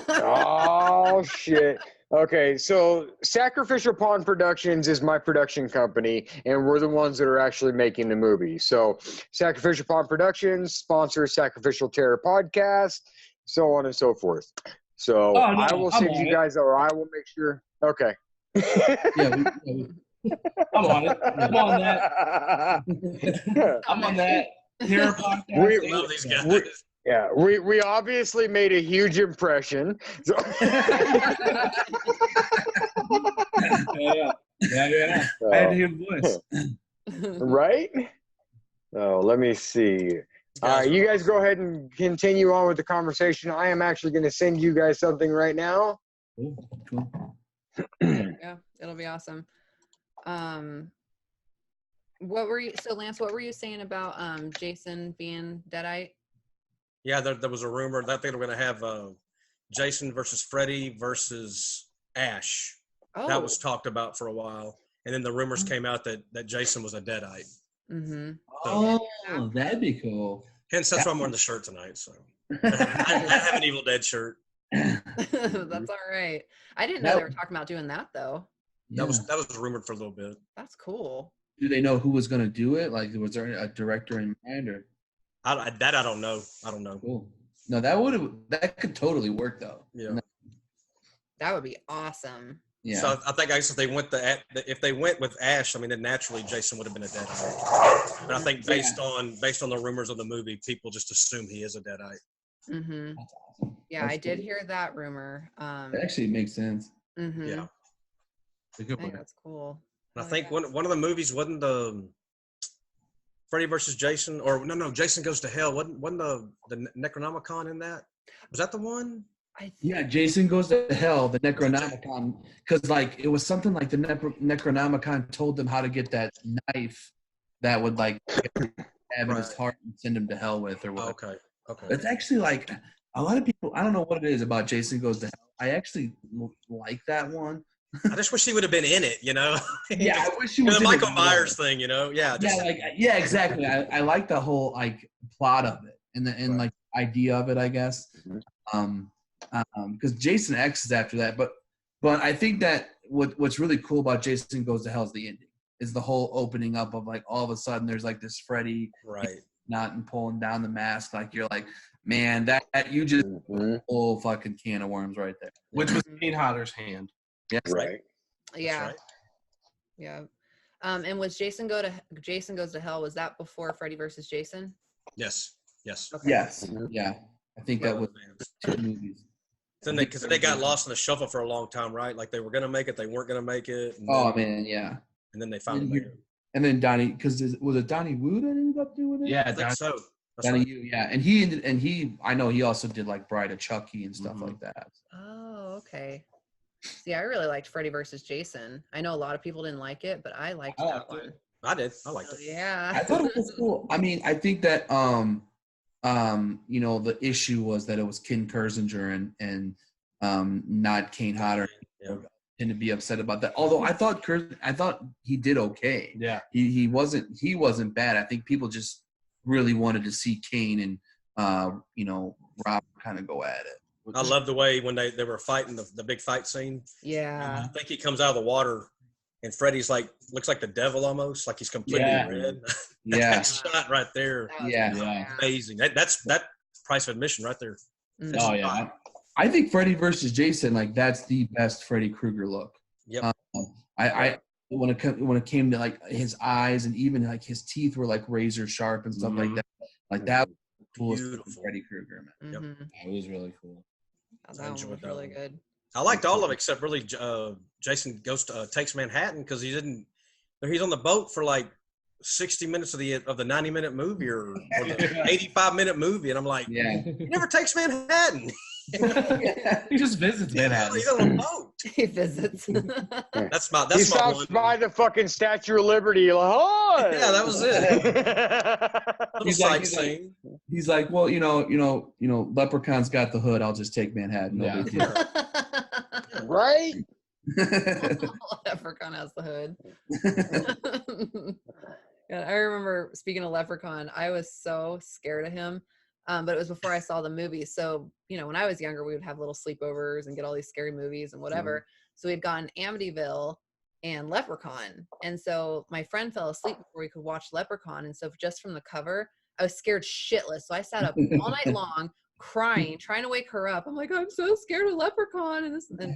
Oh shit. Okay, so Sacrificial Pawn Productions is my production company, and we're the ones that are actually making the movie. So Sacrificial Pawn Productions sponsors Sacrificial Terror Podcast, so on and so forth. So Oh, no, I will I'm send on you it. guys, or I will make sure. Okay. Yeah. I'm on it. I'm on that. I'm on that. Terror podcast. I love these guys. Yeah, we obviously made a huge impression. So Yeah. I had to hear the voice. right? Oh, let me see. All right, you guys go ahead and continue on with the conversation. I am actually going to send you guys something right now. Cool. Yeah, it'll be awesome. What were you? So Lance, what were you saying about Jason being Deadite? Yeah, there was a rumor that they were going to have Jason versus Freddy versus Ash. Oh, That was talked about for a while, and then the rumors came out that Jason was a Deadite. Mm-hmm. Oh, that'd be cool. Hence, that's why I'm wearing the shirt tonight. So I have an Evil Dead shirt. That's all right. I didn't know they were talking about doing that though. That was rumored for a little bit. That's cool. Do they know who was going to do it? Like, was there a director in mind, or? I don't know. I don't know. Cool. No, that could totally work though. Yeah. That would be awesome. Yeah. So I think if they went with Ash, I mean, then naturally Jason would have been a Deadite. But I think based on the rumors of the movie, people just assume he is a Deadite. Mm-hmm. That's awesome. Yeah, I did hear that rumor. That actually makes sense. Mm-hmm. Yeah. It's a I good think one. that's cool. And I think one of the movies wasn't the Freddy versus Jason, or no, Jason Goes to Hell. Wasn't the Necronomicon in that? Was that the one? Yeah, Jason Goes to Hell, the Necronomicon, because like it was something like the Necronomicon told them how to get that knife that would like stab in his heart and send him to hell with, or what. Okay. It's actually like a lot of people. I don't know what it is about Jason Goes to Hell. I actually like that one. I just wish he would have been in it, you know? Yeah, I wish he was the in Michael it. Myers thing, you know? Yeah. Yeah, exactly. I like the whole like plot of it and like idea of it, I guess. Because Jason X is after that, but I think that what's really cool about Jason Goes to Hell is the ending. Is the whole opening up of like all of a sudden there's like this Freddy not and pulling down the mask, like you're like, man, that you just a whole fucking can of worms right there. Which was Kane Hodder's hand. Yes. Right. Yeah. Right. Yeah. And was Jason Goes to Hell, was that before Freddy versus Jason? Yes. Okay. Yes. Yeah. I think that was 2 movies. Then they got lost in the shuffle for a long time, right? Like they were gonna make it, they weren't gonna make it. Man, yeah. And then they finally made it. And then Donnie, because was it Donnie Wu that ended up doing it? Yeah, I think so. That's Donnie right. Wu, yeah. And I know he also did like Bride of Chucky and stuff like that. Oh, okay. See, I really liked Freddy versus Jason. I know a lot of people didn't like it, but I liked that one. I did. I liked it. Yeah. I thought it was cool. I mean, I think that the issue was that it was Ken Kersinger and not Kane Hodder. Yeah. And to be upset about that. Although I thought he did okay. Yeah. He wasn't bad. I think people just really wanted to see Kane and Rob kind of go at it. I love the way when they were fighting the big fight scene. Yeah. I think he comes out of the water and Freddy's like looks like the devil almost, like he's completely red. Yeah. That shot right there. Yeah. Amazing. That's price of admission right there. Mhm. Oh yeah. I think Freddy versus Jason, like that's the best Freddy Krueger look. Yep. I when it came to like his eyes and even like his teeth were like razor sharp and stuff like that. Like that was the coolest Beautiful. Freddy Krueger, man. Yep. Mhm. It was really cool. That one was enjoyed that really one. good. I liked all of it except really Jason takes Manhattan because he's on the boat for like 60 minutes of the 90-minute movie or the 85-minute movie, and I'm like, Yeah. he never takes Manhattan. He just visits Manhattan. He's on a boat. He visits. That's my He stops one. by the fucking Statue of Liberty. Like, oh, Yeah, that was it. Little He's like- sightseeing. He's like, well, Leprechaun's got the hood. I'll just take Manhattan. No Yeah. big deal. right? Leprechaun has the hood. Yeah, I remember, speaking of Leprechaun, I was so scared of him. But it was before I saw the movie. So, you know, when I was younger, we would have little sleepovers and get all these scary movies and whatever. So we'd gotten Amityville and Leprechaun. And so my friend fell asleep before we could watch Leprechaun. And so just from the cover, I was scared shitless. So I sat up all night long crying, trying to wake her up. I'm like, I'm so scared of Leprechaun. And this, and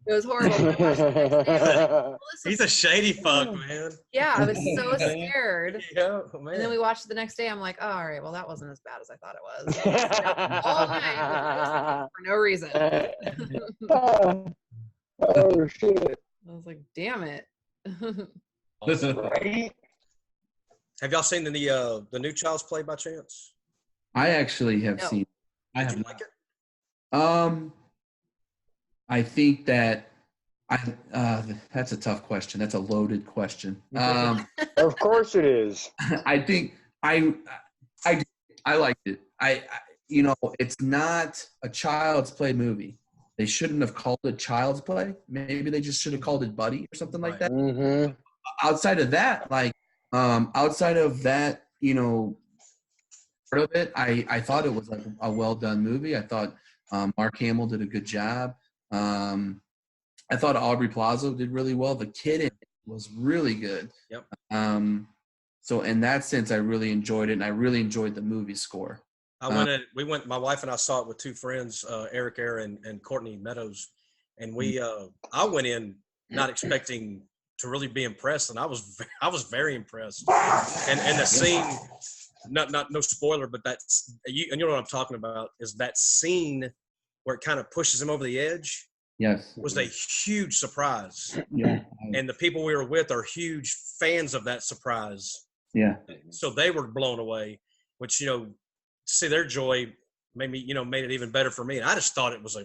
it was horrible. But I watched the next day, I was like, He's a shady fuck, man. yeah, I was so scared. Yeah, man. And then we watched it the next day. I'm like, oh, all right, well, that wasn't as bad as I thought it was. All night for no reason. Oh shit! I was like, damn it. Right? Have y'all seen the new Child's Play by chance? I actually have No. seen. I Did have you not. like it? I think that that's a tough question. That's a loaded question. Of course it is. I think I liked it. You know, it's not a Child's Play movie. They shouldn't have called it Child's Play. Maybe they just should have called it Buddy or something like that. Mm-hmm. Outside of that, you know, part of it, I thought it was like a well done movie. I thought Mark Hamill did a good job. I thought Aubrey Plaza did really well. The kid in it was really good. Yep. So in that sense, I really enjoyed it, and I really enjoyed the movie score. My wife and I saw it with two friends, Eric Air and Courtney Meadows, and I went in not expecting to really be impressed, and I was very impressed. And the scene, no spoiler, but you know what I'm talking about, is that scene where it kind of pushes him over the edge. Yes. Was a huge surprise. Yeah. And the people we were with are huge fans of that surprise. Yeah. So they were blown away, which, you know, see their joy made it even better for me. And I just thought it was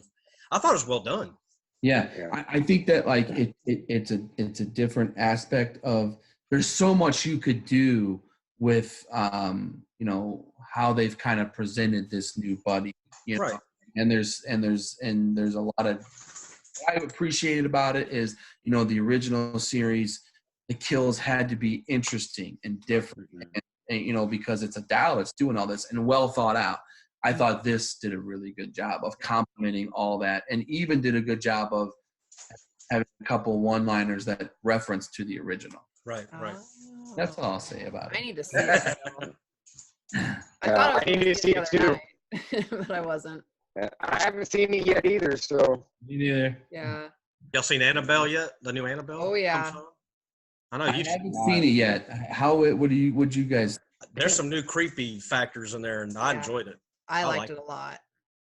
well done. Yeah. I think that like it's a different aspect of, there's so much you could do with you know, how they've kind of presented this new Buddy, you know. Right. And there's a lot of, what I appreciated about it is, you know, the original series, the kills had to be interesting and different, and you know, because it's a doll that's doing all this and well thought out. I thought this did a really good job of complementing all that, and even did a good job of having a couple one-liners that reference to the original. Right. Oh. That's all I'll say about I it. need to see it. I need to see it too. But I wasn't. I haven't seen it yet either. So Me neither. Yeah. Y'all seen Annabelle yet? The new Annabelle? Oh, yeah. comes on? I know I you. haven't seen it yet. Would you guys? There's some new creepy factors in there, and I Yeah. enjoyed it. I liked like it a lot.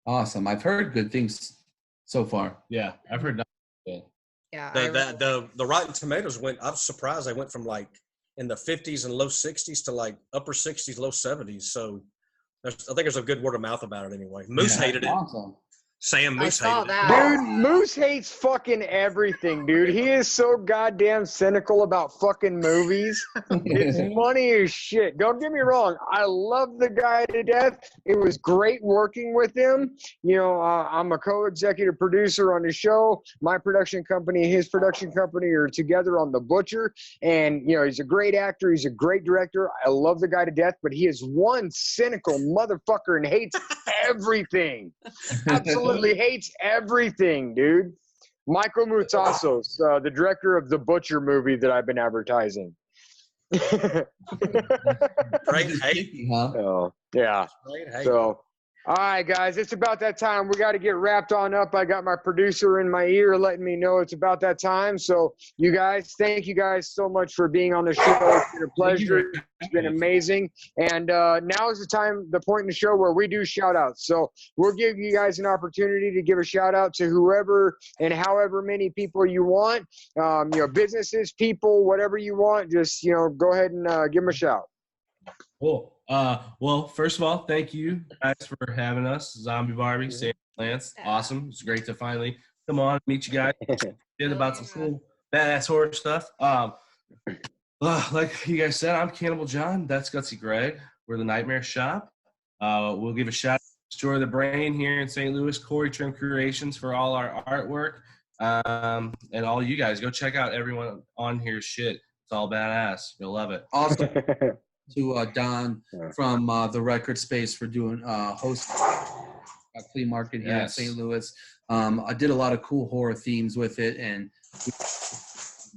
Awesome. I've heard good things so far. Yeah, I've heard nothing. Yeah. The Rotten Tomatoes I was surprised they went from like in the 50s and low 60s to like upper 60s, low 70s. So I think there's a good word of mouth about it anyway. Moose hated it. Awesome. Sam Moose saw hated that. Dude, Moose hates fucking everything, dude. He is so goddamn cynical about fucking movies. It's funny as shit. Don't get me wrong. I love the guy to death. It was great working with him. You know, I'm a co-executive producer on the show. My production company, his production company are together on The Butcher. And, you know, he's a great actor. He's a great director. I love the guy to death, but he is one cynical motherfucker and hates everything. Absolutely hates everything, dude. Michael Mutsasos, the director of the Butcher movie that I've been advertising. it. Great hate. Huh? Oh, yeah. Great hate. So, all right, guys, it's about that time. We got to get wrapped on up. I got my producer in my ear letting me know it's about that time. So, you guys, thank you guys so much for being on the show. It's been a pleasure. It's been amazing. And now is the point in the show where we do shout outs. So, we'll give you guys an opportunity to give a shout out to whoever and however many people you want. You know, businesses, people, whatever you want. Just, you know, go ahead and give them a shout. Cool. Well, first of all, thank you guys for having us. Zombie Barbie, Sam, Lance. Awesome. It's great to finally come on and meet you guys. Did about some cool badass horror stuff. Like you guys said, I'm Cannibal John. That's Gutsy Greg. We're the Nightmare Shop. We'll give a shout out to Destroy the Brain here in St. Louis, Corey Trim Creations for all our artwork. And all you guys, go check out everyone on here's shit. It's all badass. You'll love it. Awesome. to Don from the Record Space for doing host a flea market here in St. Louis. I did a lot of cool horror themes with it, and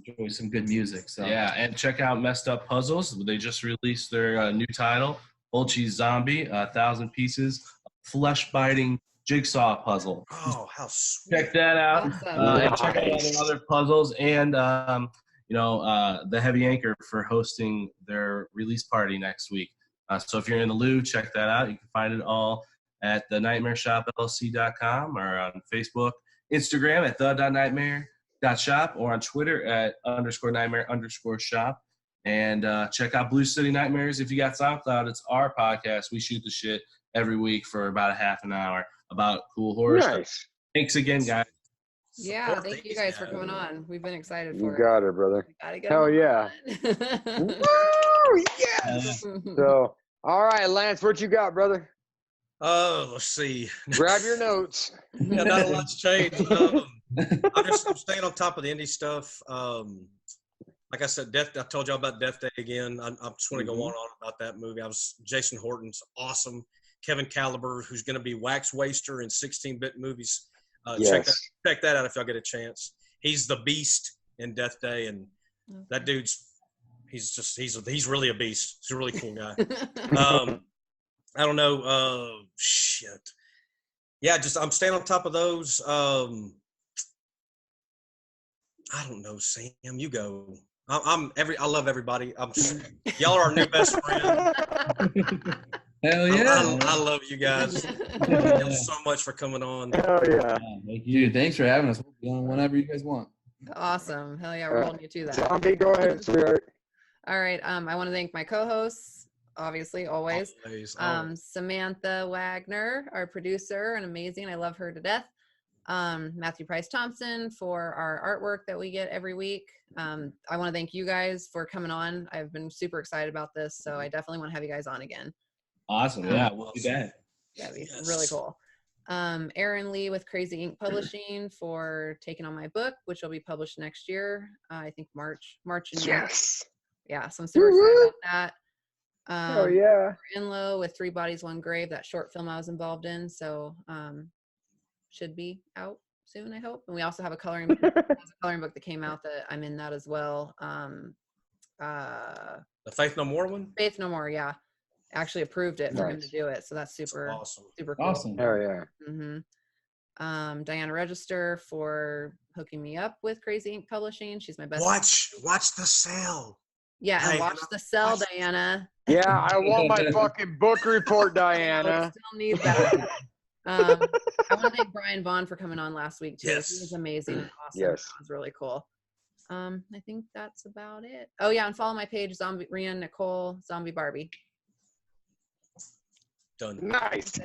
enjoy some good music. So yeah, and check out Messed Up Puzzles. They just released their new title, Fulci Zombie, 1,000 pieces, flesh-biting jigsaw puzzle. Oh, how sweet! Check that out. Awesome. And check out all the other puzzles, and the Heavy Anchor for hosting their release party next week. So if you're in the Lou, check that out. You can find it all at the nightmareshopllc.com or on Facebook, Instagram at the.nightmare.shop, or on Twitter at _nightmare_shop. And check out Blue City Nightmares. If you got SoundCloud, it's our podcast. We shoot the shit every week for about a half an hour about cool horror stuff. Thanks again, guys. Yeah, thank you guys for coming on. We've been excited for it. You got it, brother. Hell yeah. Woo, yes. So, all right, Lance, what you got, brother? Let's see. Grab your notes. Yeah, not a lot's changed. I'm staying on top of the indie stuff. Like I said, I told y'all about Death Day again. I just want to go on about that movie. Jason Horton's awesome. Kevin Caliber, who's going to be Wax Waster in 16-bit movies. Check that out if y'all get a chance. He's the Beast in Death Day, and that dude's he's really a beast. He's a really cool guy. I don't know. Shit. Yeah, I'm staying on top of those. I don't know, Sam. You go. I love everybody. Y'all are our new best friend. Hell yeah. I love you guys. Thank you so much for coming on. Hell yeah. Thank you. Dude, thanks for having us. We'll be on whenever you guys want. Awesome. Hell yeah, we're holding you to that. Zombie, go ahead, sweetheart. All right. I want to thank my co-hosts, obviously, always. Samantha Wagner, our producer, and amazing. I love her to death. Matthew Price Thompson for our artwork that we get every week. I want to thank you guys for coming on. I've been super excited about this, so I definitely want to have you guys on again. Awesome. Yeah, we'll be back. That'd be really cool. Aaron Lee with Crazy Ink Publishing for taking on my book, which will be published next year. I think March and yes. Yeah, so I'm super excited about that. Oh yeah. Enlow with 3 Bodies, 1 Grave, that short film I was involved in. So should be out soon, I hope. And we also have a coloring book that came out that I'm in that as well. The Faith No More one? Faith No More, yeah. Actually approved it for him to do it. So that's super cool. Awesome. Oh yeah. Diana Register for hooking me up with Crazy Ink Publishing. She's my best. Watch The Cell. Yeah, and watch The Cell, Diana. Yeah, I want my fucking book report, Diana. I still need that. I want to thank Brian Vaughn for coming on last week too. Yes. He was amazing and awesome. Yes. It was really cool. I think that's about it. Oh yeah, and follow my page, Rhiannon Nicole Zombie Barbie. Done. Nice.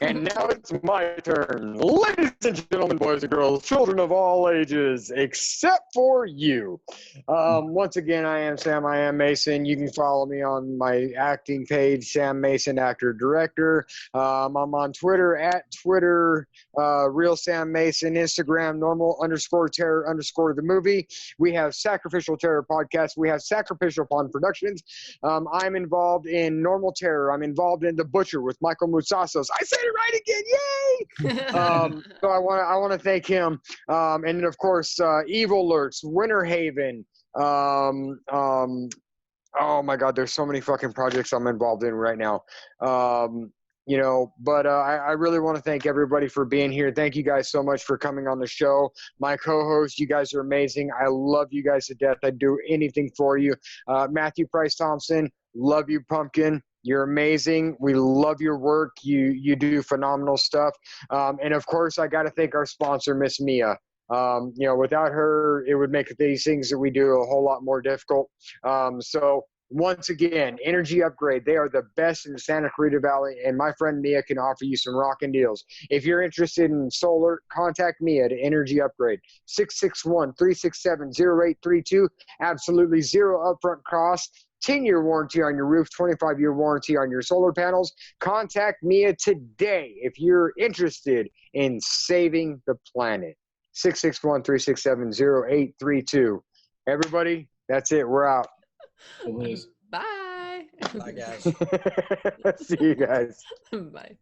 And now it's my turn. Ladies and gentlemen, boys and girls, children of all ages, except for you. Once again, I am Sam. I am Mason. You can follow me on my acting page, Sam Mason, actor, director. I'm on Twitter at Twitter, Real Sam Mason, Instagram, normal_terror_ the movie. We have Sacrificial Terror Podcast. We have Sacrificial Pond Productions. I'm involved in Normal Terror. I'm involved in The Butcher with Michael Moussasos. I said it right again, yay! So I want to thank him, and then of course Evil Lurks, Winter Haven. Oh my God, there's so many fucking projects I'm involved in right now. I really want to thank everybody for being here. Thank you guys so much for coming on the show. My co-hosts, you guys are amazing. I love you guys to death. I'd do anything for you. Matthew Price Thompson, love you, Pumpkin. You're amazing. We love your work. You do phenomenal stuff. And of course, I got to thank our sponsor, Miss Mia. Without her, it would make these things that we do a whole lot more difficult. So once again, Energy Upgrade. They are the best in the Santa Clarita Valley, and my friend Mia can offer you some rockin' deals. If you're interested in solar, contact Mia at Energy Upgrade. 661-367-0832. Absolutely zero upfront cost. 10-year warranty on your roof, 25-year warranty on your solar panels. Contact Mia today if you're interested in saving the planet. 661-367-0832. Everybody, that's it. We're out. Bye. Bye, guys. See you guys. Bye.